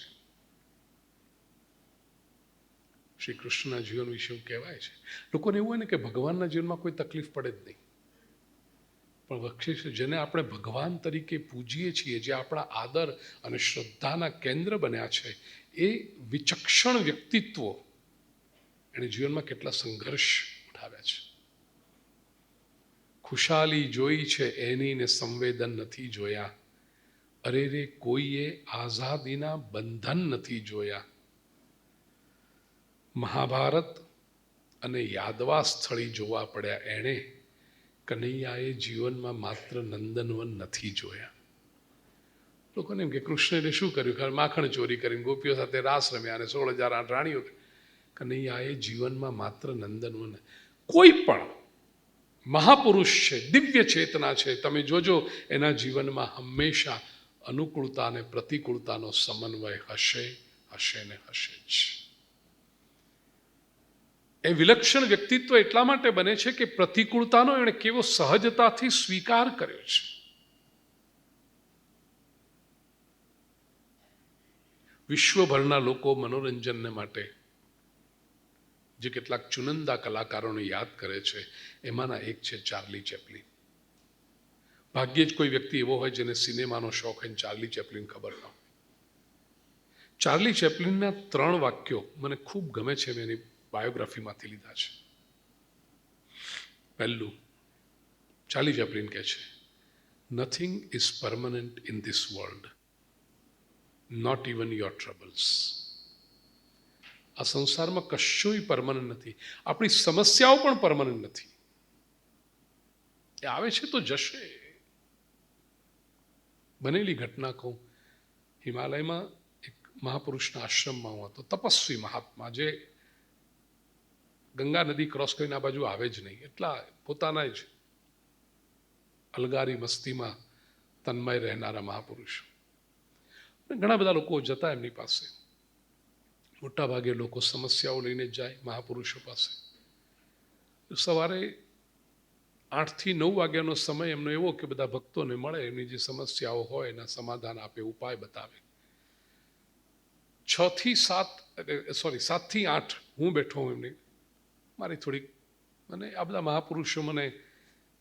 શ્રી કૃષ્ણના જીવન વિશે એવું કહેવાય છે. લોકોને એવું હોય ને કે ભગવાનના જીવનમાં કોઈ તકલીફ પડે જ નહીં. પણ વક્ષેશ, જેને આપણે ભગવાન તરીકે પૂજીએ છીએ, જે આપણા આદર અને શ્રદ્ધાના કેન્દ્ર બન્યા છે, એ વિચક્ષણ વ્યક્તિત્વો એણે જીવનમાં કેટલા સંઘર્ષ ઉઠાવ્યા છે. ખુશાલી જોઈ છે એની ને સંવેદન નથી જોયા. અરે રે કોઈએ આઝાદીના બંધન નથી જોયા. મહાભારત અને યાદવા સ્થળી જોવા પડ્યા એણે. કનૈયાએ જીવનમાં માત્ર નંદનવન નથી જોયા. લોકોને એમ કે કૃષ્ણએ શું કર્યું? કારણ માખણ ચોરી કરીને ગોપીઓ સાથે રાસ રમ્યા અને 16,008 રાણીઓ. કનૈયાએ જીવનમાં માત્ર નંદનવન. કોઈ પણ મહાપુરુષ છે, દિવ્ય ચેતના છે, તમે જોજો એના જીવનમાં હંમેશા અનુકૂળતા અને પ્રતિકૂળતાનો સમન્વય હશે ને હશે જ. એ વિલક્ષણ વ્યક્તિત્વ એટલા માટે બને છે કે પ્રતિકૂળતાનો એણે કેવો સહજતાથી સ્વીકાર કર્યો છે. વિશ્વભરના લોકો મનોરંજનને માટે જે કેટલાક ચુનંદા કલાકારોને યાદ કરે છે, એમાંના એક છે ચાર્લી ચેપ્લિન. ભાગ્યે જ કોઈ વ્યક્તિ એવો હોય જેને સિનેમાનો શોખ હોય, ચાર્લી ચેપ્લિન ખબર ન હોય. ચાર્લી ચેપ્લિનના 3 વાક્યો મને ખૂબ ગમે છે, મેં એની બાયોગ્રાફીમાંથી લીધા છે. પહેલું, ચાર્લી ચેપ્લિન કહે છે, nothing is permanent in this world, not even your troubles. આ સંસારમાં કશુંય પરમનન્ટ નથી. આપણી સમસ્યાઓ પણ પરમનન્ટ નથી. એ આવે છે તો જશે. બનેલી ઘટના કહું. હિમાલયમાં એક મહાપુરુષના આશ્રમમાં હું હતો, તપસ્વી મહાત્મા, જે ગંગા નદી ક્રોસ કરીને આ બાજુ આવે જ નહીં. એટલા પોતાના જ અલગારી મસ્તીમાં તન્મય રહેનારા મહાપુરુષ. ઘણા બધા લોકો જતા એમની પાસે. મોટા ભાગે લોકો સમસ્યાઓ લઈને જાય મહાપુરુષો પાસે. સવારે 8 થી 9 વાગ્યાનો સમય એમનો એવો કે બધા ભક્તોને મળે, એમની જે સમસ્યાઓ હોય એના સમાધાન આપે, ઉપાય બતાવે. 7 થી 8 હું બેઠો હું એમની મારી થોડીક, મને આ બધા મહાપુરુષો મને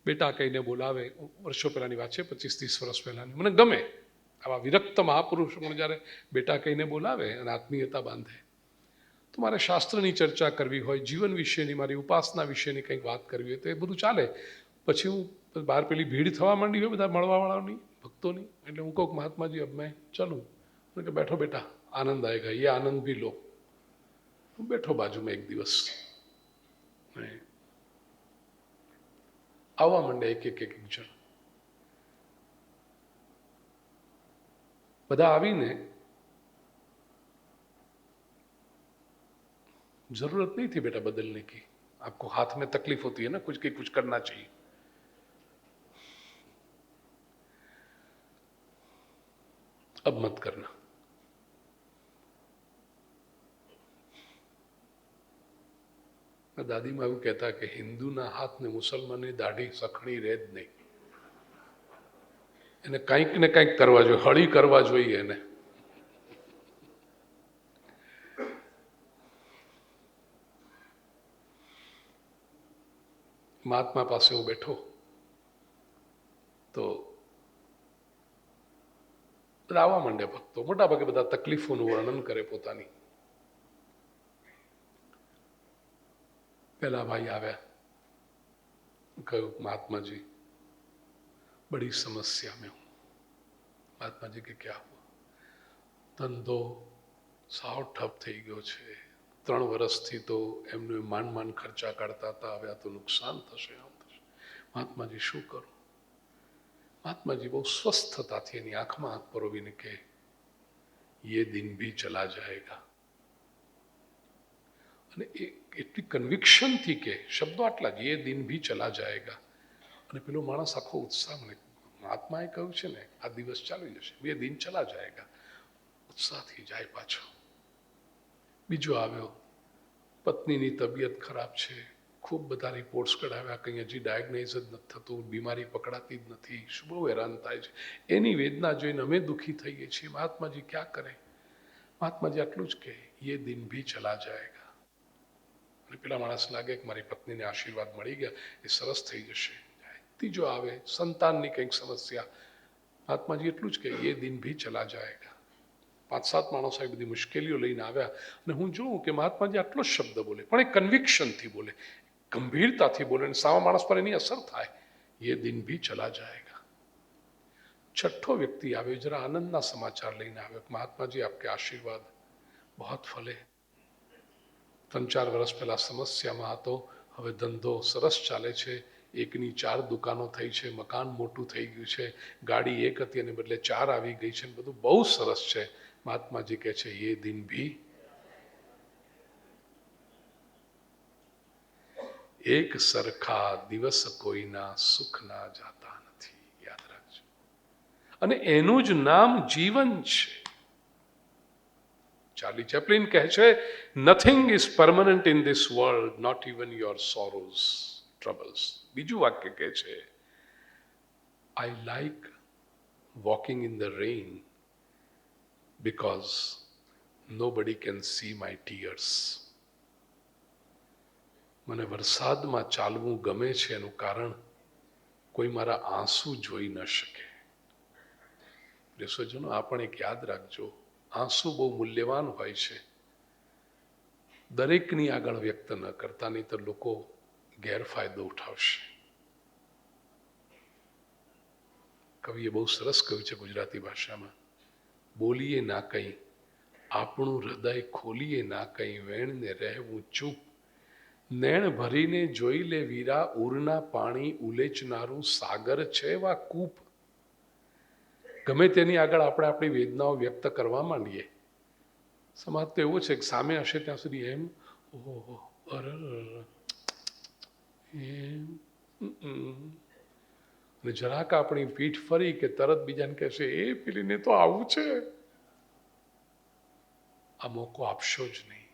બેટા કહીને બોલાવે. વર્ષો પહેલાંની વાત છે, 25-30 વર્ષ પહેલાંની. મને ગમે આવા વિરક્ત મહાપુરુષો મને જ્યારે બેટા કહીને બોલાવે અને આત્મીયતા બાંધે. તો મારે શાસ્ત્રની ચર્ચા કરવી હોય, જીવન વિશેની, મારી ઉપાસના વિશેની કંઈક વાત કરવી હોય તો એ બધું ચાલે. પછી હું બહાર પેલી ભીડ થવા માંડી હોય બધા મળવાવાળાની, ભક્તોની, એટલે હું કહું મહાત્માજી અબ મેં ચલું. કે બેઠો બેટા, આનંદ આएगा, ये આનંદ ભી લો. હું બેઠો બાજુમાં એક દિવસ, આવવા માંડે એક જણ. બધા આવીને जरूरत नहीं थी बेटा बदलने की, आपको हाथ में तकलीफ होती है ना, कुछ करना चाहिए. अब मत करना. दादी में એવું કહેતા કે હિન્દુના હાથ ને મુસલમાનની દાઢી સખણી રહે જ નહીં. એને કંઈક ને કંઈક કરવા જોઈએ, હળી કરવા જોઈએ એને. મહાત્મા પાસે હું બેઠો તો બધા આવવા માંડે ભક્તો. મોટા ભાગે બધા તકલીફોનું વર્ણન કરે પોતાની. पहला भाई आया, कहूँ महात्मा जी बड़ी समस्या में हूँ. महात्मा जी के क्या हुआ? धंधो साव ठप થઈ ગયો છે. 3 વર્ષથી તો એમને માંડ ખર્ચા કાઢતા હતા, હવે આ તો નુકસાન થશે, આમ થશે. મહાત્માજી શું કરું? મહાત્માજી બહુ સ્વસ્થતાથી એની આંખમાં આંખ પરોવીને કે ये दिन भी चला जाएगा. અને એટલી કન્વિક્શનથી કે શબ્દો આટલા જ, ये दिन भी चला जाएगा. અને પેલો માણસ આખો ઉત્સાહ, મને મહાત્માએ કહ્યું છે ને આ દિવસ ચાલી જશે, ये दिन चला जाएगा, ઉત્સાહથી જાય પાછો. બીજો આવ્યો, પત્નીની તબિયત ખરાબ છે, ખૂબ બધા રિપોર્ટ્સ કઢાવ્યા, કંઈ હજી ડાયગ્નાઇઝ જ નથી થતું, બીમારી પકડાતી જ નથી, બહુ હેરાન થાય છે. એની વેદના જોઈને અમે દુઃખી થઈએ છીએ. મહાત્માજી ક્યાં કરે? મહાત્માજી આટલું જ કહે, ये दिन भी चला जाएगा. અને પેલા માણસ લાગે કે મારી પત્નીને આશીર્વાદ મળી ગયા, એ સરસ થઈ જશે. ત્રીજો આવે, સંતાનની કંઈક સમસ્યા, મહાત્માજી એટલું જ કહે, ये दिन भी चला जाएगा. 5-7 માણસો એ બધી મુશ્કેલીઓ લઈને આવ્યા અને હું જોઉં કે મહાત્માજી આટલો જ શબ્દ બોલે, પણ એ કન્વિક્શનથી બોલે, ગંભીરતાથી બોલે, અને સાવા માણસ પર એની અસર થાય. ये दिन भी चला जाएगा. 6ठो વ્યક્તિ આવ્યો, જરા આનંદના સમાચાર લઈને આવ્યો, મહાત્માજી આપકે આશીર્વાદ बहुत फले. 3-4 વર્ષ પહેલા સમસ્યામાં હતો, હવે ધંધો સરસ ચાલે છે, 1ની 4 દુકાનો થઈ છે, મકાન મોટું થઈ ગયું છે, ગાડી 1 હતી અને બદલે 4 આવી ગઈ છે, બધું બહુ સરસ છે. મહાત્માજી કહે છે, ये दिन भी. એક સરખા દિવસ કોઈના સુખના જાતા નથી, યાદ રાખજો. અને એનું જ નામ જીવન છે. ચાર્લી ચેપ્લિન કહે છે, nothing is permanent in this world, not even your sorrows, troubles. બીજું વાક્ય કહે છે, I like walking in the rain because nobody can see my tears. મને વરસાદમાં ચાલવું ગમે છે, એનું કારણ કોઈ મારા આંસુ જોઈ ન શકે. પ્રિયસજનો, આ પણ એક યાદ રાખજો, આંસુ બહુ મૂલ્યવાન હોય છે. દરેકની આગળ વ્યક્ત ન કરતા, નહીં તો લોકો ગેરફાયદો ઉઠાવશે. કવિએ બહુ સરસ કહ્યું છે ગુજરાતી ભાષામાં, બોલીએ ના કંઈ, આપણું હૃદય ખોલીએ ના કંઈ, વેણને રહેવું ચૂપ, નેણ ભરીને જોઈ લે વીરા, ઉરના પાણી ઉલેચનારું સાગર છે વા કૂપ. ગમે તેની આગળ આપણે આપણી વેદનાઓ વ્યક્ત કરવા માંડીએ. સમાજ તો એવો છે કે સામે હશે ત્યાં સુધી એમ, ઓહો અરર એમ, અને જરાક આપણી પીઠ ફરી કે તરત બીજાને કહેશે, એ પેલીને તો આવું છે. આ મોકો આપશો જ નહીં.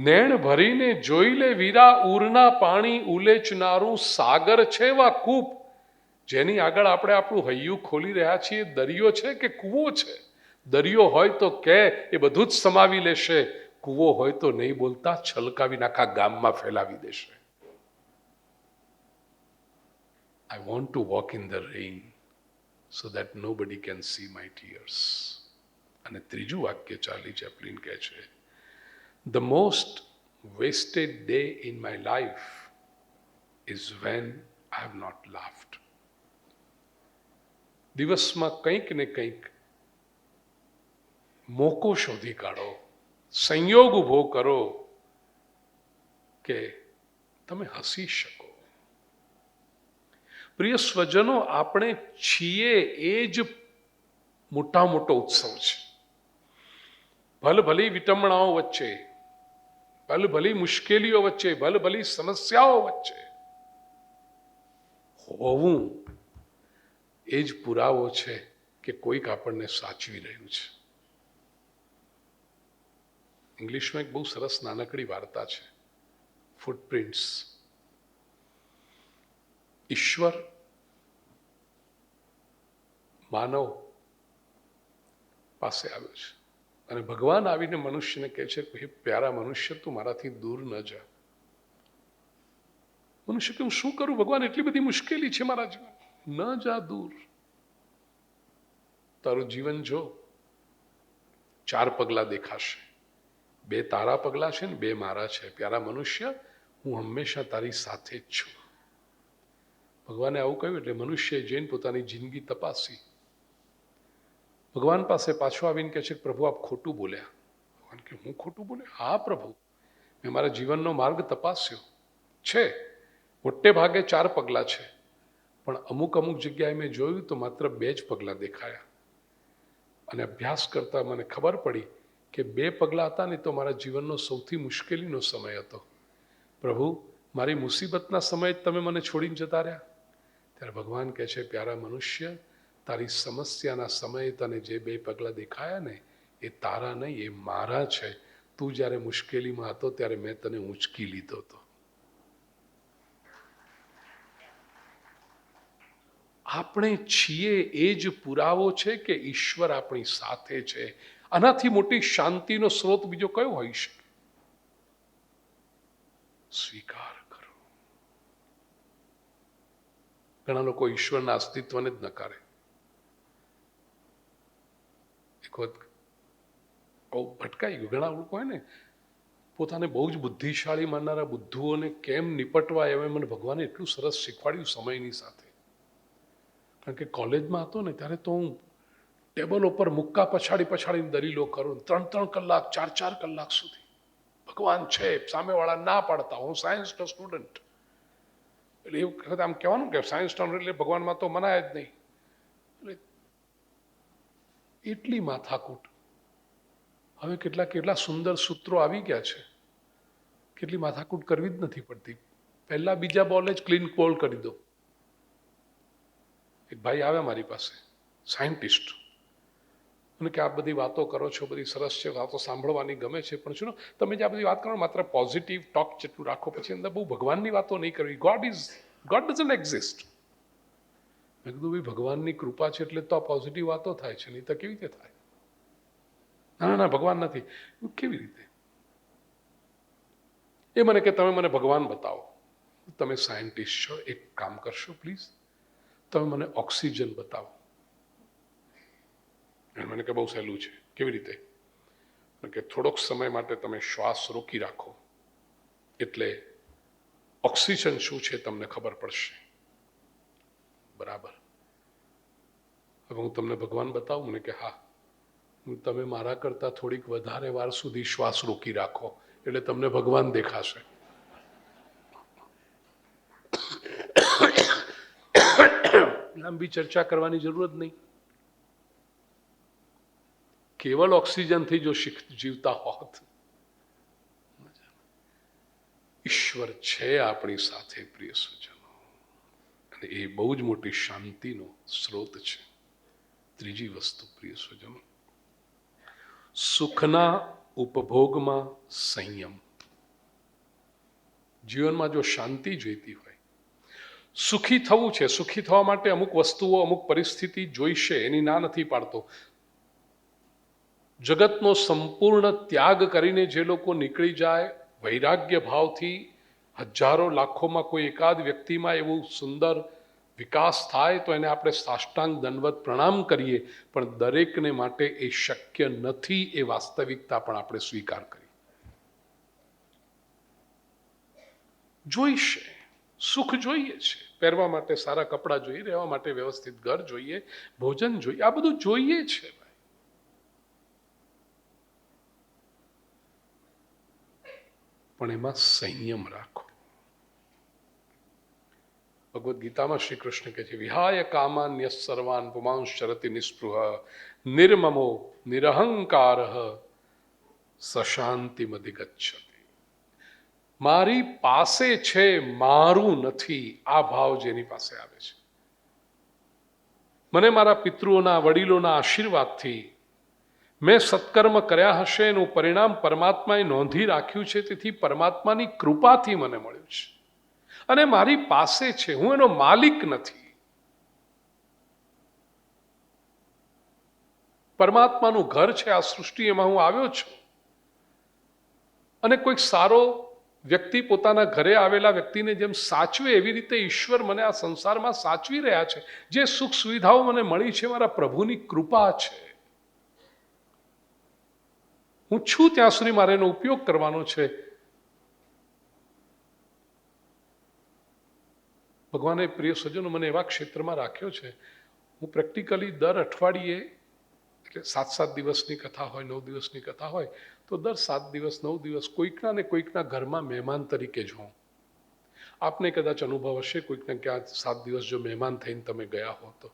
નેણ ભરીને જોઈ લે વીરા ઉરના પાણી ઉલેચનારું સાગર છે વા કૂપ. જેની આગળ આપણે આપણું હૈયું ખોલી રહ્યા છીએ, દરિયો છે કે કૂવો છે? દરિયો હોય તો કે એ બધું જ સમાવી લેશે, કૂવો હોય તો નહીં બોલતા છલકાવીને આખા ગામમાં ફેલાવી દેશે. I want to walk in the rain so that nobody can see my tears. અને ત્રીજું વાક્ય ચાર્લી ચેપ્લિન કહે છે, The most wasted day in my life is when I have not laughed. દિવસમાં કંઈક ને કંઈક મોકો શોધી કાઢો, સંયોગ ઊભો કરો કે તમે હસી શકો. પ્રિય સ્વજનો, આપણે છીએ એ જ મોટા મોટો ઉત્સવ છે. ભલભલી વિટંબણાઓ વચ્ચે, ભલભલી મુશ્કેલીઓ વચ્ચે, ભલભલી સમસ્યાઓ વચ્ચે હોવું એ જ પુરાવો છે કે કોઈક આપણને સાચવી રહ્યું છે. ઇંગ્લિશમાં એક બહુ સરસ નાનકડી વાર્તા છે, ફૂટપ્રિન્ટ્સ. ઈશ્વર માનવ પાસે આવ્યો છે અને ભગવાન આવીને મનુષ્યને કહે છે, હે પ્યારા મનુષ્ય, તું મારાથી દૂર ન જા. મનુષ્ય કે હું શું કરું ભગવાન, એટલી બધી મુશ્કેલી છે મારા જીવન. ન જા દૂર. તારું જીવન જો, 4 પગલા દેખાશે, 2 તારા પગલા છે ને 2 મારા છે. પ્યારા મનુષ્ય, હું હંમેશા તારી સાથે જ છું. ભગવાને આવું કહ્યું એટલે મનુષ્યએ જઈને પોતાની જિંદગી તપાસી. ભગવાન પાસે પાછો આવીને કહે છે, પ્રભુ આપ ખોટું બોલ્યા. ભગવાન કે હું ખોટું બોલ્યા? હા પ્રભુ, મેં મારા જીવનનો માર્ગ તપાસ્યો છે. મોટે ભાગે 4 પગલા છે, પણ અમુક જગ્યાએ મેં જોયું તો માત્ર 2 જ પગલા દેખાયા. અને અભ્યાસ કરતા મને ખબર પડી કે 2 પગલા હતા ને તો મારા જીવનનો સૌથી મુશ્કેલીનો સમય હતો. પ્રભુ, મારી મુસીબતના સમયે જ તમે મને છોડીને જતા રહ્યા. ત્યારે ભગવાન કહે છે, પ્યારા મનુષ્ય, તારી સમસ્યાના સમયે તને જે 2 પગલા દેખાયા ને એ તારા નહીં, એ મારા છે. તું જ્યારે મુશ્કેલીમાં હતો ત્યારે મેં તને ઊંચકી લીધો હતો. આપણે છીએ એ જ પુરાવો છે કે ઈશ્વર આપણી સાથે છે. આનાથી મોટી શાંતિનો સ્રોત બીજો કયો હોઈ શકે? સ્વીકાર કરો. ઘણા લોકો ઈશ્વરના અસ્તિત્વને જ નકારે. એક વખત બહુ ભટકાઈ ગયું. ઘણા લોકો હોય ને પોતાને બહુ જ બુદ્ધિશાળી માનનારા બુદ્ધુઓને કેમ નિપટવા, એમ મને ભગવાને એટલું સરસ શીખવાડ્યું સમયની સાથે. કારણ કે કોલેજમાં હતો ને ત્યારે તો હું ટેબલ ઉપર મુક્કા પછાડીને દલીલો કરું, 3 કલાક 4 કલાક સુધી. ભગવાન છે, સામેવાળા ના પાડતા. હું સાયન્સનો સ્ટુડન્ટ, એટલે એવું વખતે આમ કહેવાનું કે સાયન્સનો એટલે ભગવાનમાં તો મનાય જ નહીં. એટલે એટલી માથાકૂટ. હવે કેટલા સુંદર સૂત્રો આવી ગયા છે, કેટલી માથાકૂટ કરવી જ નથી પડતી. પહેલા બીજા બોલે જ ક્લીન બોલ કરી દો. એક ભાઈ આવ્યા મારી પાસે, સાયન્ટિસ્ટ, મને કે આ બધી વાતો કરો છો, બધી સરસ છે, વાતો સાંભળવાની ગમે છે, પણ શું તમે જે આ બધી વાત કરો માત્ર પોઝિટિવ ટોક જેટલું રાખો, પછી અંદર બહુ ભગવાનની વાતો નહીં કરવી. God doesn't exist. મેં કીધું ભાઈ, ભગવાનની કૃપા છે એટલે તો આ પોઝિટિવ વાતો થાય છે, નહીં તો કેવી રીતે થાય? ના ભગવાન નથી. કેવી રીતે? એ મને કે તમે મને ભગવાન બતાવો. તમે સાયન્ટિસ્ટ છો, એક કામ કરશો પ્લીઝ, તમે મને ઓક્સિજન બતાવો. મને કે બહુ સહેલું છે. કેવી રીતે? કે થોડોક સમય માટે તમે શ્વાસ રોકી રાખો એટલે ઓક્સિજન શું છે તમને ખબર પડશે. બરાબર. હવે હું તમને ભગવાન બતાવું? મને કે હા. તમે મારા કરતા થોડીક વધારે વાર સુધી શ્વાસ રોકી રાખો એટલે તમને ભગવાન દેખાશે. લાંબી ચર્ચા કરવાની જરૂર જ નહીં. કેવલ ઓક્સિજનથી જો જીવતા હોત. ઈશ્વર છે આપણી સાથે પ્રિય સ્વજનો, અને એ બહુ જ મોટી શાંતિનો સ્ત્રોત છે. ત્રીજી વસ્તુ પ્રિય સ્વજનો, સુખના ઉપભોગમાં સંયમ. જીવનમાં જો શાંતિ જોઈતી હોય, સુખી થવું છે, સુખી થવા માટે અમુક વસ્તુઓ, અમુક પરિસ્થિતિ જોઈશે, એની ના નથી પાડતો. જગતનો સંપૂર્ણ ત્યાગ કરીને જે લોકો નીકળી જાય વૈરાગ્ય ભાવથી, હજારો લાખોમાં કોઈ એકાદ વ્યક્તિમાં એવું સુંદર વિકાસ થાય તો એને આપણે સાષ્ટાંગ દંડવત પ્રણામ કરીએ, પણ દરેકને માટે એ શક્ય નથી, એ વાસ્તવિકતા પણ આપણે સ્વીકાર કરીએ. જોઈશે, સુખ જોઈએ છે, પહેરવા માટે સારા કપડાં જોઈએ, રહેવા માટે વ્યવસ્થિત ઘર જોઈએ, ભોજન જોઈએ, આ બધું જોઈએ છે. પણ એમાં સંયમ રાખો. ભગવદ્ ગીતામાં શ્રી કૃષ્ણ કહે છે, વિહાય કામાન્ય સર્વાન પુમાંશ્ચરતિ નિસ્પૃહ નિર્મમો નિરહંકાર સશાંતિમધિગચ્છતિ. મારી પાસે છે, મારું નથી, આ ભાવ જેની પાસે આવે છે, મને મારા પિતૃઓના, વડીલોના આશીર્વાદથી મેં સત્કર્મ કર્યા હશે એનું પરિણામ પરમાત્માએ નોંધી રાખ્યું છે, તેથી પરમાત્માની કૃપાથી મને મળ્યું છે અને મારી પાસે છે, હું એનો માલિક નથી. પરમાત્માનું ઘર છે આ સૃષ્ટિ, એમાં હું આવ્યો છું. અને કોઈક સારો વ્યક્તિ પોતાના ઘરે આવેલા વ્યક્તિને જેમ સાચવે, એવી રીતે ઈશ્વર મને આ સંસારમાં સાચવી રહ્યા છે. જે સુખ સુવિધાઓ મને મળી છે, મારા પ્રભુની કૃપા છે. હું છું ત્યાં સુધી મારે એનો ઉપયોગ કરવાનો છે. ભગવાને પ્રિય સજ્જનો મને એવા ક્ષેત્રમાં રાખ્યો છે, હું પ્રેક્ટિકલી દર અઠવાડિયે, એટલે 7-7 દિવસની કથા હોય, 9 દિવસની કથા હોય, તો દર 7 દિવસ 9 દિવસ કોઈકના ને કોઈકના ઘરમાં મહેમાન તરીકે જ હોઉં. આપને કદાચ અનુભવ હશે, કોઈકને ક્યાં 7 દિવસ જો મહેમાન થઈને તમે ગયા હો તો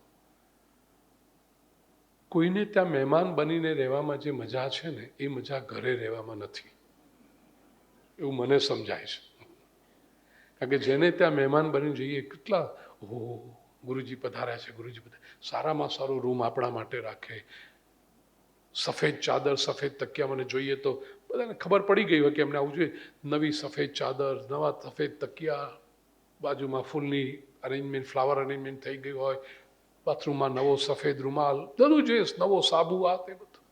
કોઈને ત્યાં મહેમાન બનીને રહેવામાં જે મજા છે ને, એ મજા ઘરે રહેવામાં નથી, એવું મને સમજાય છે. કારણ કે જેને ત્યાં મહેમાન બની જઈએ, કેટલા ગુરુજી પધાર્યા છે, ગુરુજી પધાર્યા, સારામાં સારો રૂમ આપણા માટે રાખે, સફેદ ચાદર, સફેદ તકિયા. મને જોઈએ તો બધાને ખબર પડી ગઈ હોય કે એમને આવું જોઈએ. નવી સફેદ ચાદર, નવા સફેદ તકિયા, બાજુમાં ફૂલની અરેન્જમેન્ટ, ફ્લાવર અરેન્જમેન્ટ થઈ ગઈ હોય, બાથરૂમમાં નવો સફેદ રૂમાલ, બધું જોઈએ, નવો સાબુ, આ તે બધું.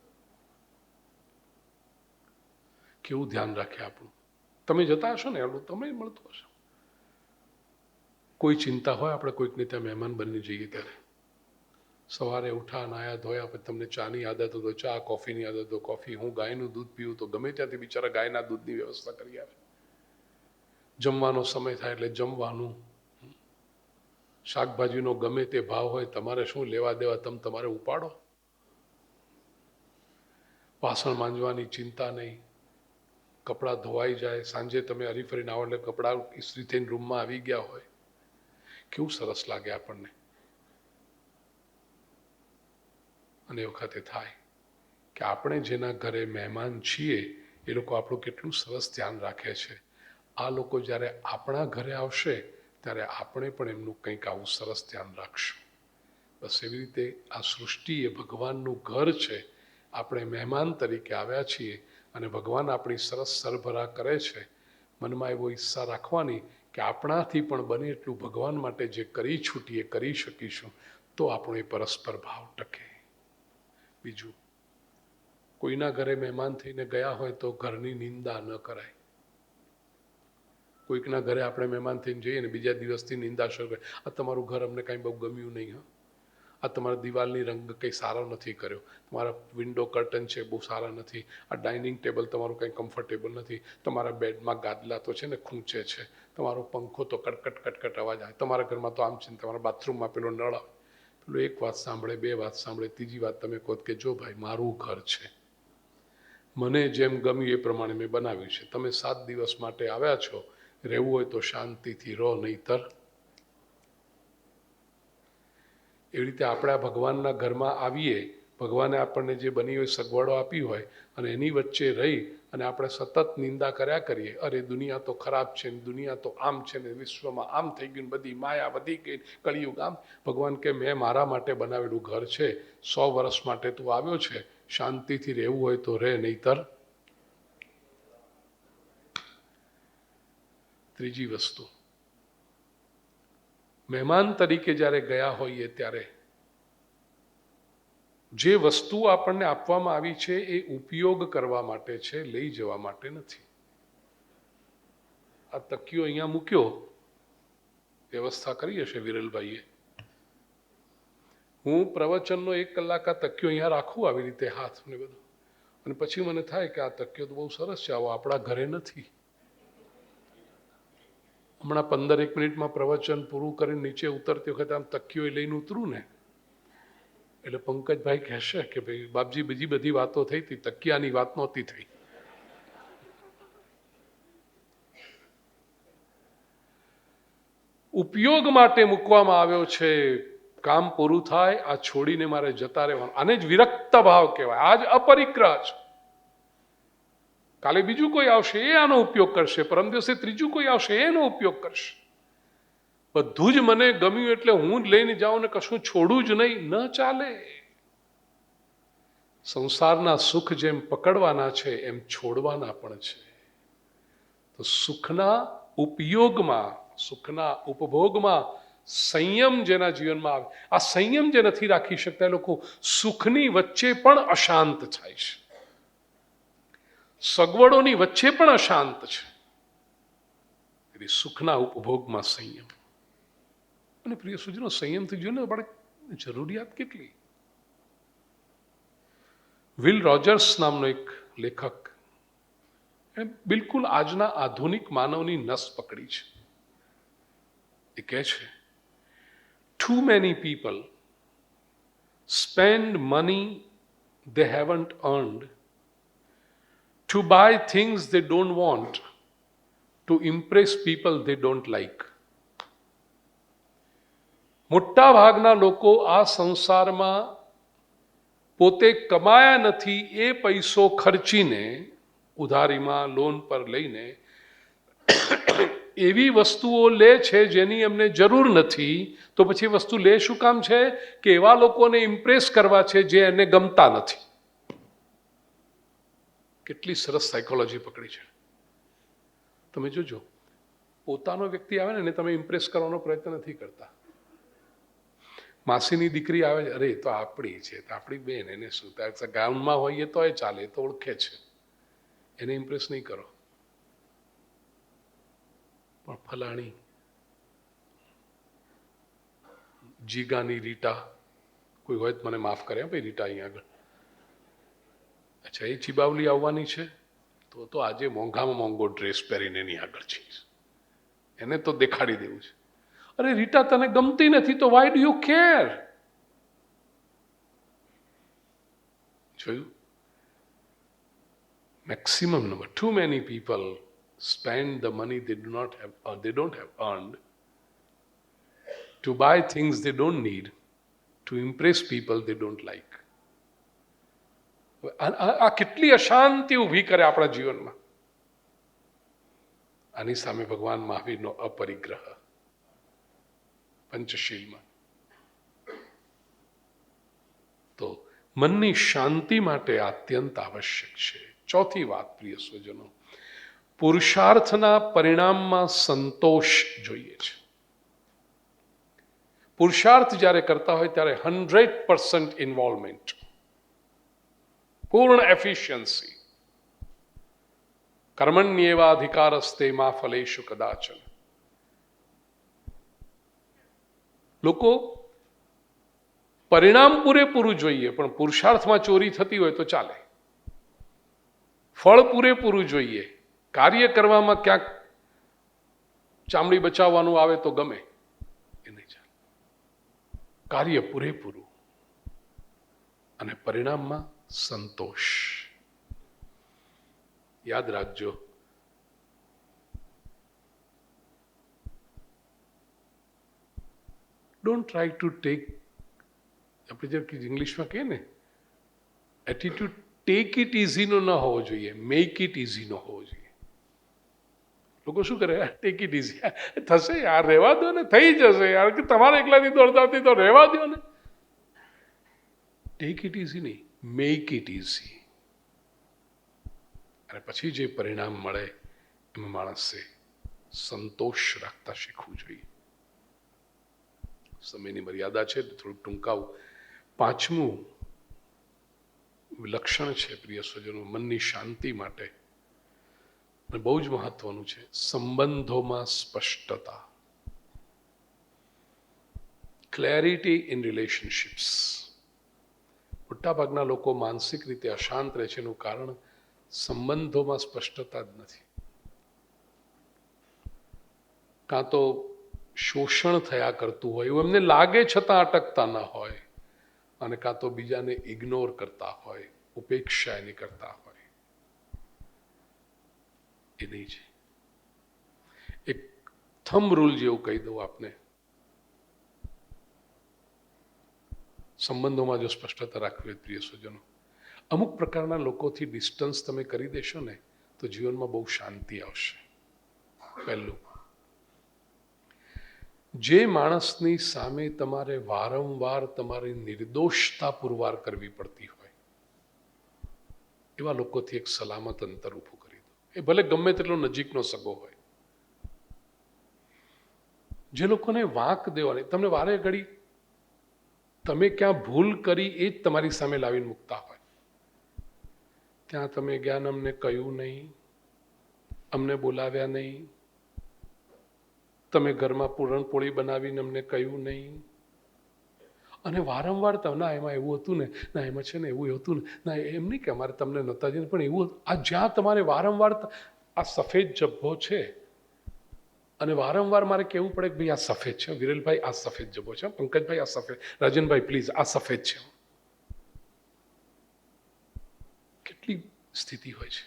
કેવું ધ્યાન રાખે આપણું. તમે જતા હશો ને, એટલું તમને મળતું હશે. કોઈ ચિંતા હોય, આપણે કોઈકને ત્યાં મહેમાન બની જઈએ ત્યારે સવારે ઉઠા, નાયા ધોયા, પછી તમને ચાની આદત હોય તો ચા, કોફીની આદત હોય કોફી, હું ગાયનું દૂધ પીવું તો ગમે ત્યાંથી બિચારા ગાયના દૂધની વ્યવસ્થા કરી આવે. જમવાનો સમય થાય એટલે જમવાનું. શાકભાજીનો ગમે તે ભાવ હોય, તમારે શું લેવા દેવા, તમારે ઉપાડો. વાસણ માંજવાની ચિંતા નહીં, કપડાં ધોવાઈ જાય, સાંજે તમે હરીફરીને આવો એટલે કપડાં ઇસ્ત્રી થઈને રૂમમાં આવી ગયા હોય. કેવું સરસ લાગે આપણને. અને એ વખતે થાય કે આપણે જેના ઘરે મહેમાન છીએ, એ લોકો આપણું કેટલું સરસ ધ્યાન રાખે છે. આ લોકો જ્યારે આપણા ઘરે આવશે ત્યારે આપણે પણ એમનું કંઈક આવું સરસ ધ્યાન રાખશું. બસ એવી રીતે આ સૃષ્ટિ એ ભગવાનનું ઘર છે. આપણે મહેમાન તરીકે આવ્યા છીએ અને ભગવાન આપણી સરસ સરભરા કરે છે. મનમાં એવો ઈચ્છા રાખવાની કે આપણાથી પણ બને એટલું ભગવાન માટે જે કરી છૂટીએ કરી શકીશું, તો આપણો એ પરસ્પર ભાવ ટકે. બીજું, કોઈના ઘરે મહેમાન થઈને ગયા હોય તો ઘરની નિંદા ન કરાય. કોઈકના ઘરે આપણે મહેમાન થઈને જઈએ ને બીજા દિવસથી નિંદા શરૂ કરે, આ તમારું ઘર અમને કાંઈ બહુ ગમ્યું નહીં, હા, આ તમારા દિવાલની રંગ કંઈ સારો નથી કર્યો, તમારા વિન્ડો કર્ટન છે બહુ સારા નથી, આ ડાઇનિંગ ટેબલ તમારું કંઈ કમ્ફર્ટેબલ નથી, તમારા બેડમાં ગાદલા તો છે ને ખૂંચે છે, તમારો પંખો તો કટકટ કટકટ અવાજ આવે, તમારા ઘરમાં તો આમ છે, તમારા બાથરૂમમાં પેલો નળ આવે. પેલો એક વાત સાંભળે, બે વાત સાંભળે, ત્રીજી વાત તમે કહો કે જો ભાઈ મારું ઘર છે, મને જેમ ગમ્યું એ પ્રમાણે મેં બનાવ્યું છે, તમે 7 દિવસ માટે આવ્યા છો, રહેવું હોય તો શાંતિથી રહો, નહીતર. એવી રીતે આપણે ભગવાનના ઘરમાં આવીએ, ભગવાને આપણને જે બની હોય સગવડો આપી હોય અને એની વચ્ચે રહી અને આપણે સતત નિંદા કર્યા કરીએ, અરે દુનિયા તો ખરાબ છે ને, દુનિયા તો આમ છે ને, વિશ્વમાં આમ થઈ ગયું, બધી માયા વધી ગઈ, કળિયુગ આમ. ભગવાન કે મેં મારા માટે બનાવેલું ઘર છે, 100 વર્ષ માટે તું આવ્યો છે, શાંતિથી રહેવું હોય તો રહે, નહીતર. ત્રીજી વસ્તુ, મહેમાન તરીકે જ્યારે ગયા હોઈએ ત્યારે જે વસ્તુ આપણને આપવામાં આવી છે એ ઉપયોગ કરવા માટે છે, લઈ જવા માટે નથી. આ તકિયો અહીંયા મૂક્યો, વ્યવસ્થા કરી હશે વિરલભાઈએ. હું પ્રવચનનો 1 કલાક આ તકિયો અહીંયા રાખું આવી રીતે હાથ ને બધું, અને પછી મને થાય કે આ તકિયો તો બહુ સરસ છે, આવો આપણા ઘરે નથી. હમણાં 15-1 મિનિટમાં પ્રવચન પૂરું કરીને નીચે ઉતરતી વખતે આમ તકિયો લઈને ઉતરું ને, એટલે પંકજભાઈ કહેશે કે ભાઈ બાપજી બીજી બધી વાતો થઈ હતી, તકિયાની વાત નહોતી થઈ. ઉપયોગ માટે મૂકવામાં આવ્યો છે, કામ પૂરું થાય આ છોડીને મારે જતા રહેવાનું. આને જ વિરક્ત ભાવ કહેવાય. આજ અપરિગ્રહ છે. કાલે બીજું કોઈ આવશે એ આનો ઉપયોગ કરશે, પરમ દિવસે ત્રીજું કોઈ આવશે એનો ઉપયોગ કરશે. બધું જ મને ગમ્યું એટલે હું જ લઈને જાઉં ને કશું છોડું જ નહીં, ન ચાલે. સંસારના સુખ જેમ પકડવાના છે એમ છોડવાના પણ છે. તો સુખના ઉપયોગમાં, સુખના ઉપભોગમાં સંયમ જેના જીવનમાં આવે, આ સંયમ જે નથી રાખી શકતા એ લોકો સુખની વચ્ચે પણ અશાંત થાય છે, સગવડોની વચ્ચે પણ અશાંત છે. એટલે સુખના ઉપભોગમાં સંયમ. અને પ્રિય સુજીનો સંયમથી જોઈને આપણે જરૂરિયાત કેટલી. વિલ રોજર્સ નામનો એક લેખક એ બિલકુલ આજના આધુનિક માનવની નસ પકડી છે. એ કહે છે, too many people spend money they haven't earned to buy things they don't want to impress people they don't like. મોટા ભાગના લોકો આ સંસારમાં પોતે કમાયા નથી એ પૈસો ખર્ચીને, ઉધારીમાં લોન પર લઈને એવી વસ્તુઓ લે છે જેની એમને જરૂર નથી. તો પછી વસ્તુ લે શું કામ છે? કે એવા લોકોને ઇમ્પ્રેસ કરવા છે જે એને ગમતા નથી. કેટલી સરસ સાયકોલોજી પકડી છે. તમે જોજો, પોતાનો વ્યક્તિ આવે ને એને તમે ઇમ્પ્રેસ કરવાનો પ્રયત્ન નથી કરતા. માસીની દીકરી આવે, અરે તો આપણી છે, તો આપણી બેન, એને શું ગાઉનમાં હોઈએ તો એ ચાલે, તો ઓળખે છે, એને ઇમ્પ્રેસ નહીં કરો. પણ ફલાણી જીગાની રીટા, કોઈ હોય તો મને માફ કરે ભાઈ, રીટા અહીંયા આગળ, અચ્છા એ ચીબાવલી આવવાની છે, તો આજે મોંઘામાં મોંઘો ડ્રેસ પહેરીને એની આગળ છે, એને તો દેખાડી દેવું છે. અરે રીટા તને ગમતી નથી તો વાય ડુ યુ કેર? જોયું? Maximum number, too many people spend the money they don't have earned to buy things they don't need to impress people they don't like. આ કેટલી અશાંતિ ઊભી કરે આપણા જીવનમાં. આની સામે ભગવાન મહાવીરનો અપરિગ્રહ પંચશીલમાં. તો મનની શાંતિ માટે અત્યંત આવશ્યક છે. ચોથી વાત પ્રિય સ્વજનો, પુરુષાર્થના પરિણામમાં સંતોષ જોઈએ છે. પુરુષાર્થ જ્યારે કરતા હોય ત્યારે 100% ઇન્વોલ્વમેન્ટ, પૂર્ણ એફિશિયન્સી. કર્મણ્યેવાધિકારસ્તે મા ફલેષુ કદાચન. લોકો પરિણામ પૂરેપૂરું જોઈએ, પણ પુરુષાર્થમાં ચોરી થતી હોય તો ચાલે. ફળ પૂરેપૂરું જોઈએ, કાર્ય કરવામાં ક્યાંક ચામડી બચાવવાનું આવે તો ગમે, એ નહીં ચાલે. કાર્ય પૂરેપૂરું અને પરિણામમાં સંતોષ. યાદ રાખજો, ડોન્ટ ટ્રાય ટુ ટેક, આપણે જે ઇંગ્લિશમાં કહીએ ને, એટીટ્યુડ ટેક ઇટ ઇઝીનો ન હોવો જોઈએ, મેક ઇટ ઇઝીનો હોવો જોઈએ. લોકો શું કરે, ટેક ઇટ ઇઝી, થશે યાર, રહેવા દો ને, થઈ જશે યાર, કે તમારે એકલાથી દોડતાથી તો રહેવા દો ને. ટેક ઇટ ઇઝી નહીં, મેક ઇટ ઇઝી. અને પછી જે પરિણામ મળે એમાં માણસે સંતોષ રાખતા શીખવું જોઈએ. સમયની મર્યાદા છે, થોડુંક ટૂંકાવું. પાંચમું લક્ષણ છે પ્રિય સ્વજનો મનની શાંતિ માટે, અને બહુ જ મહત્વનું છે, સંબંધોમાં સ્પષ્ટતા. Clarity in relationships. મોટાભાગના લોકો માનસિક રીતે અશાંત રહે છે એનું કારણ સંબંધોમાં સ્પષ્ટતા જ નથી. કાં તો શોષણ થયા કરતું હોય એવું એમને લાગે છતાં અટકતા ન હોય, અને કાં તો બીજાને ઇગ્નોર કરતા હોય, ઉપેક્ષા એની કરતા હોય. એ નહીં છે. એક થંબ રૂલ જેવું કહી દઉં આપને, સંબંધોમાં જો સ્પષ્ટતા રાખવી હોય પ્રિય સ્વજનો, અમુક પ્રકારના લોકોથી ડિસ્ટન્સ તમે કરી દેશો ને તો જીવનમાં બહુ શાંતિ આવશે. પહેલું, જે માણસની સામે તમારે વારંવાર તમારી નિર્દોષતા પુરવાર કરવી પડતી હોય એવા લોકોથી એક સલામત અંતર ઊભું કરી દો. એ ભલે ગમે તેટલો નજીકનો સગો હોય. જે લોકોને વાંક દેવાની, તમને વારે ઘડી તમે ક્યાં ભૂલ કરી એ જ તમારી સામે લાવીને મૂકતા હોય, ત્યાં તમે જ્ઞાન અમને કહ્યું નહીં, અમને બોલાવ્યા નહીં, તમે ઘરમાં પૂરણપોળી બનાવીને અમને કહ્યું નહીં, અને વારંવાર ના એમાં એવું હતું ને, ના એમાં છે ને એવું હતું ને, ના એમ નહીં કે અમારે તમને નહોતા જઈને પણ એવું. આ જ્યાં તમારે વારંવાર આ સફેદ જબ્બો છે અને વારંવાર મારે કહેવું પડે કે ભાઈ આ સફેદ છે, વિરલભાઈ આ સફેદ જબ્બો છે, પંકજભાઈ આ સફેદ, રાજનભાઈ પ્લીઝ આ સફેદ છે. કેટલી સ્થિતિ હોય છે.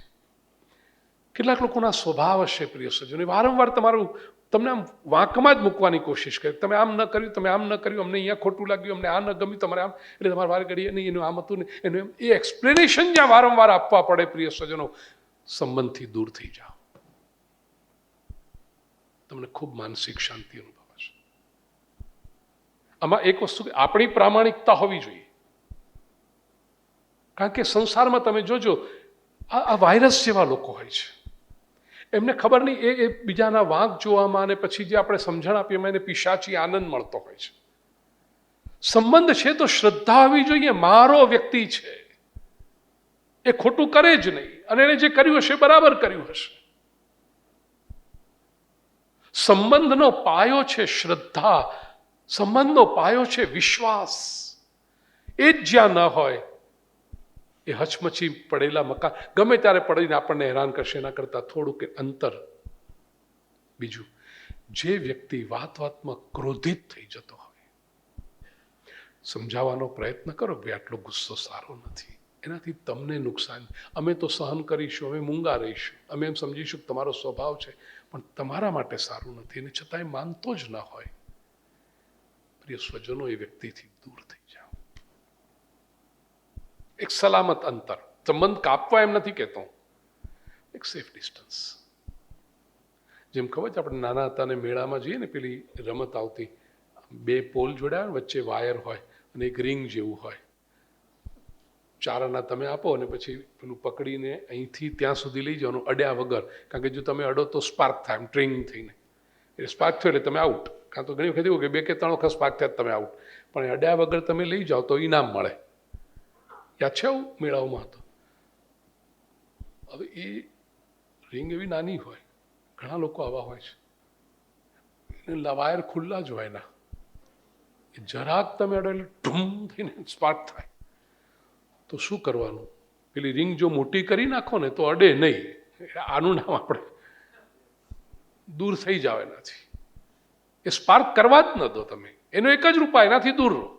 કેટલાક લોકોના સ્વભાવ હશે પ્રિય સજ્જનો, વારંવાર તમારું તમને આમ વાંકમાં જ મૂકવાની કોશિશ કરે. તમે આમ ન કર્યું, તમે આમ ન કર્યું, અમને અહીંયા ખોટું લાગ્યું, અમને આ ન ગમ્યું, તમારે આમ, એટલે તમારે વાર ઘડીએ નહીં એનું આમ હતું ને એનું એમ. એ એક્સપ્લેનેશન જ્યાં વારંવાર આપવા પડે પ્રિય સજ્જનો, સંબંધથી દૂર થઈ જાઓ, તમને ખૂબ માનસિક શાંતિ અનુભવાશે. આમાં એક વસ્તુ, આપણી પ્રામાણિકતા હોવી જોઈએ. કારણ કે સંસારમાં તમે જોજો આ વાયરસ જેવા લોકો હોય છે. એમને ખબર નહીં, એ બીજાના વાંક જોવામાં અને પછી જે આપણે સમજણ આપીએ એમાં એને પિશાચી આનંદ મળતો હોય છે. સંબંધ છે તો શ્રદ્ધા હોવી જોઈએ, મારો વ્યક્તિ છે, એ ખોટું કરે જ નહીં, અને એને જે કર્યું હશે બરાબર કર્યું હશે. સંબંધનો પાયો છે શ્રદ્ધા, સંબંધનો પાયો છે વિશ્વાસ. એ જ જ્યાં ન હોય એ હચમચી પડેલા મકાન ગમે ત્યારે પડીને આપણને હેરાન કરશે, એના કરતા થોડુંક અંતર. બીજું, જે વ્યક્તિ વાત વાતમાં ક્રોધિત થઈ જતો હોય, સમજાવવાનો પ્રયત્ન કરો, ભાઈ આટલો ગુસ્સો સારો નથી, એનાથી તમને નુકસાન. અમે તો સહન કરીશું, અમે મૂંગા રહીશું, અમે એમ સમજીશું કે તમારો સ્વભાવ છે, પણ તમારા માટે સારું નથી, એને છતાંય માનતો જ ન હોય. પ્રિય સ્વજનો, એ વ્યક્તિથી દૂર થઈ જાઓ. એક સલામત અંતર. સંબંધ કાપવા એમ નથી કહેતો, એક સેફ ડિસ્ટન્સ. જેમ ખબર છે આપણે નાના હતા ને મેળામાં જઈએ ને, પેલી રમત આવતી, બે પોલ જોડાયા, વચ્ચે વાયર હોય અને એક રિંગ જેવું હોય. ચારાના તમે આપો અને પછી પેલું પકડીને અહીંથી ત્યાં સુધી લઈ જવાનું અડ્યા વગર. કારણ કે જો તમે અડો તો સ્પાર્ક થાય, એમ ટ્રેનિંગ થઈને. એટલે સ્પાર્ક થયો એટલે તમે આઉટ. કાં તો ઘણી વખત એવું કે 2 કે 3 વખત સ્પાર્ક થયા તમે આઉટ. પણ અડ્યા વગર તમે લઈ જાઓ તો ઇનામ મળે. યાદ છે આવું મેળાઓમાં હતો. હવે એ રિંગ એવી નાની હોય, ઘણા લોકો આવા હોય છે, વાયર ખુલ્લા જ હોય ના, જરાક તમે અડો એટલે ઢૂમ થઈને સ્પાર્ક થાય. તો શું કરવાનું? પેલી રિંગ જો મોટી કરી નાખો ને તો અડે નહીં. આનું નામ આપણે દૂર થઈ જાવ એનાથી. એ સ્પાર્ક કરવા જ ન દો તમે. એનો એક જ ઉપાય, એનાથી દૂર રહો.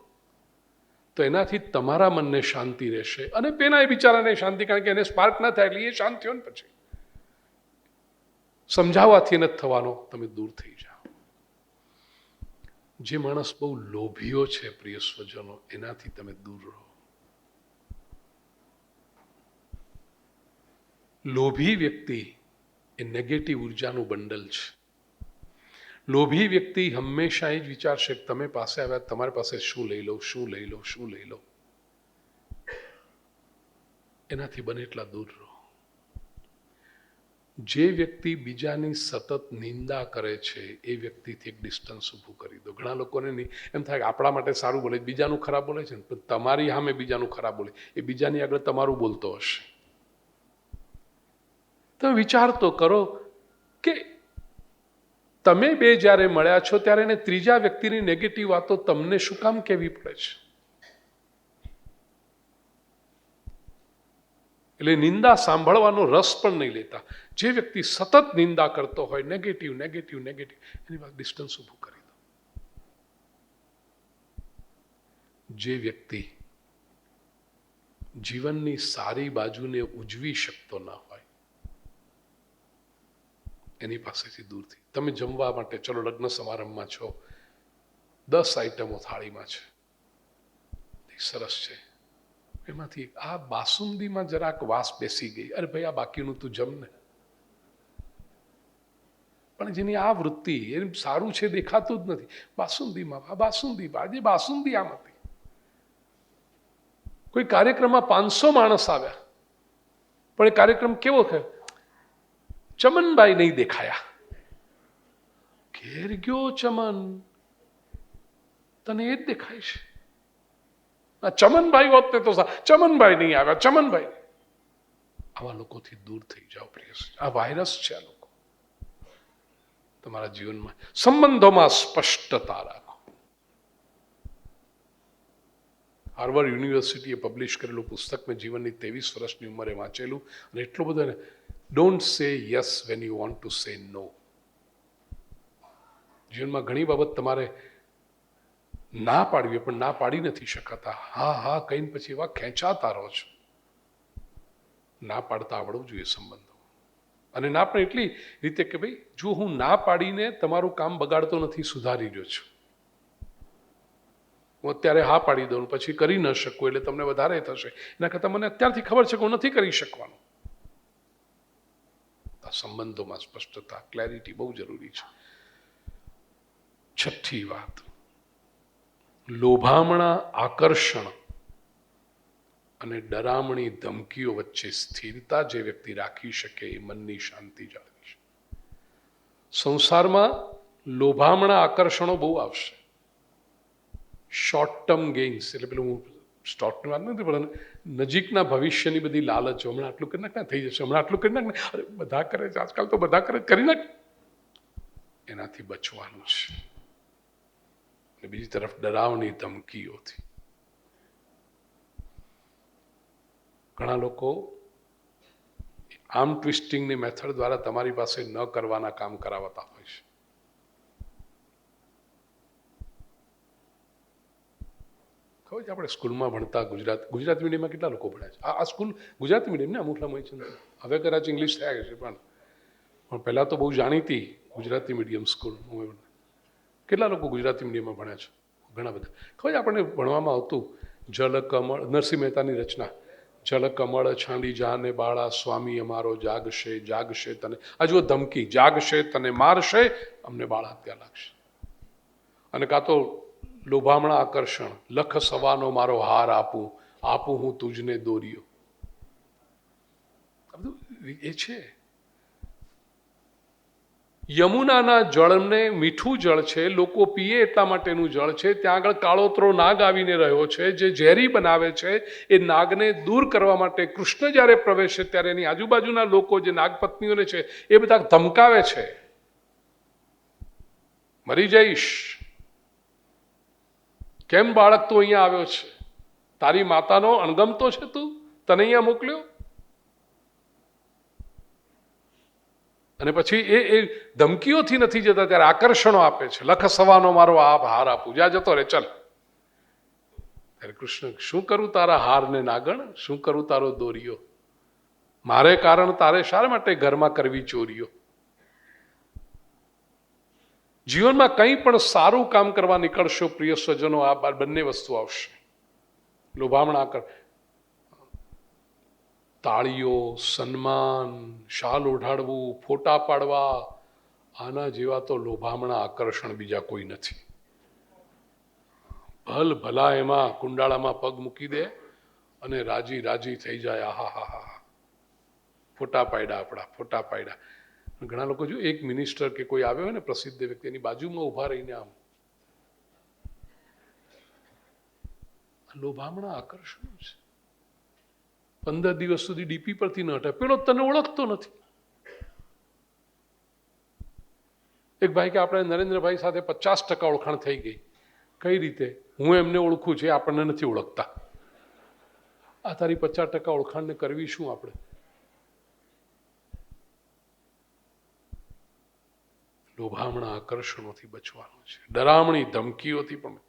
તો એનાથી તમારા મનને શાંતિ રહેશે અને પેલા એ બિચારાને શાંતિ, કારણ કે એને સ્પાર્ક ન થાય એટલે એ શાંત થયો ને પછી. સમજાવવાથી નથી થવાનો, તમે દૂર થઈ જાઓ. જે માણસ બહુ લોભીઓ છે પ્રિય સ્વજનો, એનાથી તમે દૂર રહો. લોભી વ્યક્તિ એ નેગેટિવ ઉર્જાનું બંડલ છે. લોભી વ્યક્તિ હંમેશા એ જ વિચારશે કે તમે પાસે આવ્યા, તમારી પાસે શું લઈ લો, શું લઈ લો, શું લઈ લો. એનાથી બને એટલા દૂર રહો. જે વ્યક્તિ બીજાની સતત નિંદા કરે છે એ વ્યક્તિથી એક ડિસ્ટન્સ ઊભું કરી દો. ઘણા લોકોને એમ થાય કે આપણા માટે સારું બોલે, બીજાનું ખરાબ બોલે છે ને, પણ તમારી સામે બીજાનું ખરાબ બોલે, એ બીજાની આગળ તમારું બોલતો હશે. તમે વિચાર તો કરો કે તમે બે જ્યારે મળ્યા છો ત્યારે એને ત્રીજા વ્યક્તિની નેગેટિવ વાતો તમને શું કામ કહેવી પડે છે? એટલે નિંદા સાંભળવાનો રસ પણ નહીં લેતા. જે વ્યક્તિ સતત નિંદા કરતો હોય, નેગેટિવ નેગેટિવ નેગેટિવ, એની પાસે ડિસ્ટન્સ ઊભું કરી દો. જે વ્યક્તિ જીવનની સારી બાજુને ઉજવી શકતો ના હોય એની પાસેથી દૂરથી. તમે જમવા માટે ચલો લગ્ન સમારંભમાં છો, 10 આઈટમો થાળીમાં છે, સરસ છે, એમાંથી આ બાસુંદીમાં જરાક વાસ બેસી ગઈ, અરે ભાઈ આ બાકીનું તું જમ ને. પણ જેની આ વૃત્તિ, એ સારું છે દેખાતું જ નથી, બાસુંદીમાં આ બાસુંદી, આજે બાસુંદી આમ હતી. કોઈ કાર્યક્રમમાં 500 માણસ આવ્યા, પણ એ કાર્યક્રમ કેવો થયો? ચમનબાઈ નહીં દેખાયા. ઘેર ગયો ચમન, તને એ જ દેખાય છે. ચમનભાઈ હોત ને તો ચમનભાઈ નહીં આવ્યા, ચમનભાઈ. આવા લોકોથી દૂર થઈ જાઓ પ્રિય. આ વાયરસ છે આ લોકો. તમારા જીવનમાં સંબંધોમાં સ્પષ્ટતા રાખો. હાર્વર્ડ યુનિવર્સિટીએ પબ્લિશ કરેલું પુસ્તક મેં જીવનની 23 વર્ષની ઉંમરે વાંચેલું, અને એટલો બધો ને, don't say yes when you want to say no. જીવનમાં ઘણી બાબત તમારે ના પાડવી, પણ ના પાડી નથી શકાતા. હા હા કહીને પછી એવા ખેંચાતા રહો છો. ના પાડતા આવડવું જોઈએ સંબંધો. અને ના પણ એટલી રીતે કે ભાઈ જો હું ના પાડીને તમારું કામ બગાડતો નથી, સુધારી રહ્યો છું. હું અત્યારે હા પાડી દઉં પછી કરી ન શકું એટલે તમને વધારે થશે, એના કરતાં મને અત્યારથી ખબર છે કે હું નથી કરી શકવાનું. આ સંબંધોમાં સ્પષ્ટતા, ક્લેરિટી બહુ જરૂરી છે. છઠ્ઠી વાત, લોભામણા આકર્ષણ અને ડરામણી ધમકીઓ વચ્ચે સ્થિરતા જે વ્યક્તિ રાખી શકે એ મનની શાંતિ જાળવી શકે. સંસારમાં લોભામણા આકર્ષણો બહુ આવશે. શોર્ટ ટર્મ ગેઇન્સ, એટલે પેલું હું સ્ટોકની વાત નથી, પણ નજીકના ભવિષ્યની બધી લાલચો, હમણાં આટલું કરી નાખ ને થઈ જશે, હમણાં આટલું કરી નાખ ને, અરે બધા કરે છે આજકાલ તો બધા કરે, કરી નાખ. એનાથી બચવાનું છે. અને બીજી તરફ ડરાવની ધમકીઓથી. ઘણા લોકો આર્મ ટ્વિસ્ટિંગની મેથડ દ્વારા તમારી પાસે ન કરવાના કામ કરાવતા હોય છે. ખબર છે આપણે સ્કૂલમાં ભણતા ગુજરાતી મીડિયમમાં કેટલા લોકો ભણ્યા છે? આ સ્કૂલ ગુજરાતી મીડિયમ ને અમુકલા હોય છે, હવે કદાચ ઇંગ્લિશ થયા છે, પણ પહેલાં તો બહુ જાણીતી ગુજરાતી મીડિયમ સ્કૂલ. કેટલા લોકો ગુજરાતી મીડિયમમાં ભણ્યા છે? ઘણા બધા. ખબર છે આપણને ભણવામાં આવતું જલ કમળ, નરસિંહ મહેતાની રચના, જલ કમળ છાંડી જાને બાળા, સ્વામી અમારો જાગશે જાગશે તને. આ જુઓ ધમકી, જાગશે તને મારશે, અમને બાળા હત્યા લાગશે. અને કાં તો લોભામણા આકર્ષણ, લખ સવાનો મારો હાર આપું, આપું હું તુજને દોર્યો. આ બધું એ છે. યમુનાના જળને મીઠું જળ છે, લોકો પીએ એટલા માટેનું જળ છે. ત્યાં આગળ કાળોતરો નાગ આવીને રહ્યો છે, જે ઝેરી બનાવે છે. એ નાગને દૂર કરવા માટે કૃષ્ણ જ્યારે પ્રવેશે ત્યારે એની આજુબાજુના લોકો જે નાગપત્નીઓને છે એ બધા ધમકાવે છે, મરી જઈશ, કેમ બાળક તું અહીંયા આવ્યો છે, તારી માતાનો અણગમતો છે તું, તને અહીંયા મોકલ્યો. અને પછી એ ધમકીઓથી નથી જતા, ત્યારે આકર્ષણો આપે છે. લખ સવાનો મારો આપ હાર આપું, જ્યાં જતો રે ચલ. ત્યારે કૃષ્ણ, શું કરું તારા હારને નાગણ, શું કરું તારો દોરિયો, મારે કારણ તારે શા માટે ઘરમાં કરવી ચોરીઓ. જીવનમાં કંઈ પણ સારું કામ કરવા નીકળશો પ્રિય સ્વજનો, આ બંને વસ્તુ આવશે. લોભામણા કર, તાળીઓ, સન્માન, શાલ ઓઢાડવું, ફોટા પાડવા, આના જેવા તો લોભામણા આકર્ષણ બીજા કોઈ નથી. ભલ ભલા એમાં કુંડાળામાં પગ મૂકી દે અને રાજી રાજી થઈ જાય. આહા હા હા. ફોટા પાડ્યા, આપણા ફોટા પાડ્યા. ઘણા લોકો જો એક મિનિસ્ટર કે કોઈ આવ્યો હોય ને પ્રસિદ્ધ વ્યક્તિ, એની બાજુમાં ઊભા રહીને આમ લોભામણા આકર્ષણો છે. 15 દિવસ સુધી ડીપી પરથી ન હટે. પેલો તને ઓળખતો નથી. એક ભાઈ કે આપણે નરેન્દ્રભાઈ સાથે 50% ઓળખાણ થઈ ગઈ. કઈ રીતે? હું એમને ઓળખું છે, આપણને નથી ઓળખતા. આ તારી 50% ઓળખાણને કરવી શું આપણે? લોભામણા આકર્ષણોથી બચવાનું છે, ડરામણી ધમકીઓથી પણ.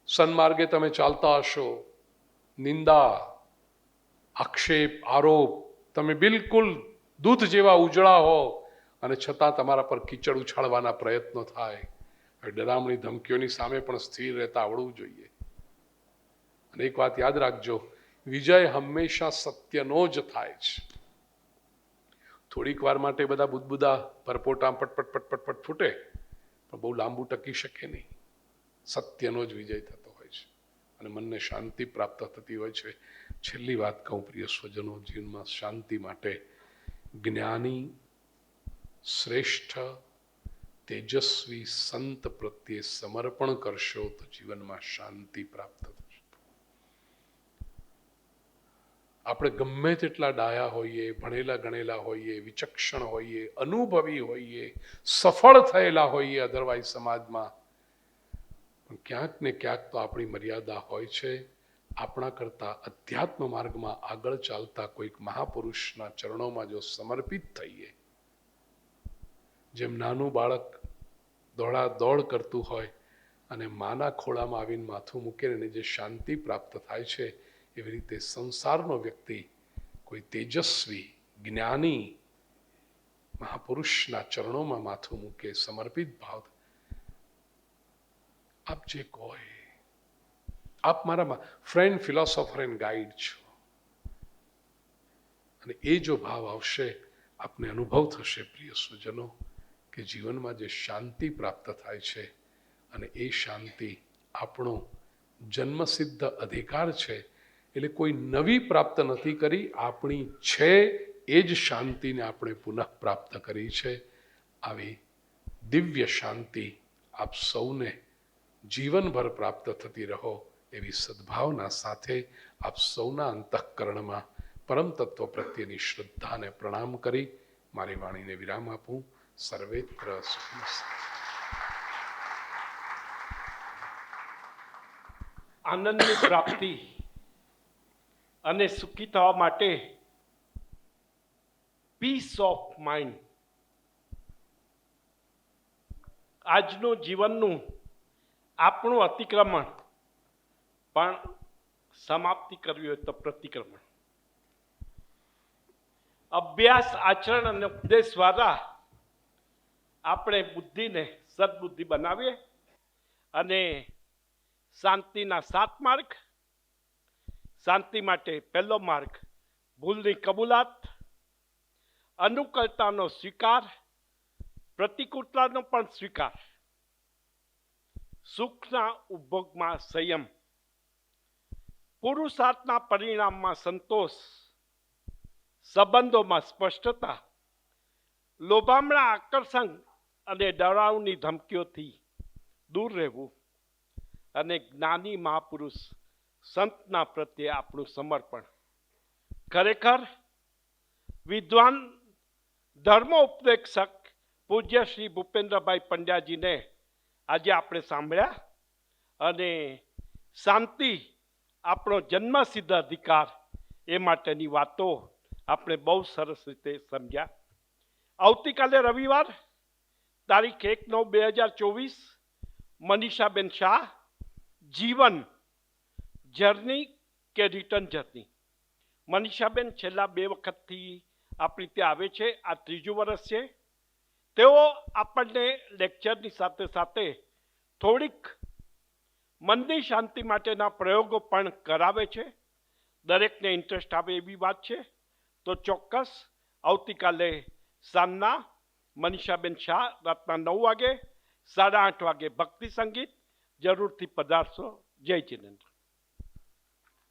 સન્માર્ગે તમે ચાલતા હશો, નિંદા, આક્ષેપ, આરોપ, તમે બિલકુલ દૂધ જેવા ઉજળા હો અને છતાં તમારા પર કીચડ ઉછાળવાના પ્રયત્નો થાય. ડરામણી ધમકીઓની સામે પણ સ્થિર રહેતા આવડવું જોઈએ. અને એક વાત યાદ રાખજો, વિજય હંમેશા સત્યનો જ થાય છે. થોડીક વાર માટે બધા બુદબુદા પરપોટા પટપટ પટપટ પટ ફૂટે, પણ બહુ લાંબુ ટકી શકે નહીં. સત્યનો જ વિજય થતો હોય છે અને મનને શાંતિ પ્રાપ્ત થતી હોય છે. છેલ્લી વાત કહું, પ્રિય સ્વજનો, જીવનમાં શાંતિ માટે જ્ઞાની, શ્રેષ્ઠ, તેજસ્વી સંત પ્રત્યે સમર્પણ કરશો તો જીવનમાં શાંતિ પ્રાપ્ત થશે. આપણે ગમે તેટલા ડાયા હોઈએ, ભણેલા ગણેલા હોઈએ, વિચક્ષણ હોઈએ, અનુભવી હોઈએ, સફળ થયેલા હોઈએ અધરવાઇઝ સમાજમાં, પણ ક્યાંક ને ક્યાંક તો આપણી મર્યાદા હોય છે. આપણા કરતા અધ્યાત્મ માર્ગમાં આગળ ચાલતા કોઈક મહાપુરુષના ચરણોમાં જો સમર્પિત થઈએ, જેમ નાનું બાળક દોડા દોડ કરતું હોય અને માના ખોળામાં આવીને માથું મૂકે ને જે શાંતિ પ્રાપ્ત થાય છે, એવી રીતે સંસારનો વ્યક્તિ કોઈ તેજસ્વી, જ્ઞાની મહાપુરુષના ચરણોમાં માથું મૂકે, સમર્પિત ભાવ, આપ જે કહો, આપ મારા ફ્રેન્ડ, ફિલોસોફર એન્ડ ગાઈડ છો. અને એ જો ભાવ આવશે, આપને અનુભવ થશે પ્રિય સુજનો, કે જીવનમાં જે શાંતિ પ્રાપ્ત થાય છે અને એ શાંતિ આપણો જન્મસિદ્ધ અધિકાર છે. એટલે કોઈ નવી પ્રાપ્ત નથી કરી, આપણી છે એ જ શાંતિને આપણે પુનઃ પ્રાપ્ત કરી છે. આવી દિવ્ય શાંતિ આપ સૌને જીવનભર પ્રાપ્ત થતી રહો, એવી સદભાવના સાથે આપ સૌના અંતઃકરણમાં પરમ તત્વ પ્રત્યેની શ્રદ્ધાને પ્રણામ કરી મારી વાણીને વિરામ આપું. સર્વેત્ર સુખી. આનંદની પ્રાપ્તિ અને સુખી થવા માટે પીસ ઓફ માઇન્ડ આજનું જીવનનું આપણું અતિક્રમણ, પણ સમાપ્તિ કરવી હોય તો પ્રતિક્રમણ. અભ્યાસ, આચરણ અને ઉપદેશ દ્વારા આપણે બુદ્ધિને સદબુદ્ધિ બનાવીએ અને શાંતિના 7 માર્ગ. શાંતિ માટે પહેલો માર્ગ ભૂલની કબૂલાત, અનુકૂળતાનો સ્વીકાર, પ્રતિકૂળતાનો પણ સ્વીકાર, સુખના ઉપભોગમાં સંયમ, પુરુષાર્થના પરિણામમાં સંતોષ, સંબંધોમાં સ્પષ્ટતા, લોભામણા આકર્ષણ અને ડરાવની ધમકીઓથી દૂર રહેવું અને જ્ઞાની મહાપુરુષ સંતના પ્રત્યે આપણું સમર્પણ. ખરેખર વિદ્વાન ધર્મોપદેશક પૂજ્ય શ્રી ભૂપેન્દ્રભાઈ પંડ્યાજીને આજે આપણે સાંભળ્યા અને શાંતિ આપણો જન્મસિદ્ધ અધિકાર એ માટેની વાતો આપણે બહુ સરસ રીતે સમજ્યા. આવતીકાલે રવિવાર તારીખ 1/9/2024 મનીષાબેન શાહ, જીવન જર્ની કે રિટર્ન જર્ની. મનીષાબેન છેલ્લા 2 વખતથી આપણી ત્યાં આવે છે, આ 3જું વર્ષ છે. તેઓ આપણને લેક્ચરની સાથે સાથે થોડીક મનની શાંતિ માટેના પ્રયોગો પણ કરાવે છે. દરેકને ઇન્ટરેસ્ટ આવે એવી વાત છે. તો ચોક્કસ આવતીકાલે સાંજના મનીષાબેન શાહ રાતના 9 વાગે, 8:30 વાગે ભક્તિ સંગીત જરૂરથી પધારશો. જય જિનેન્દ્ર.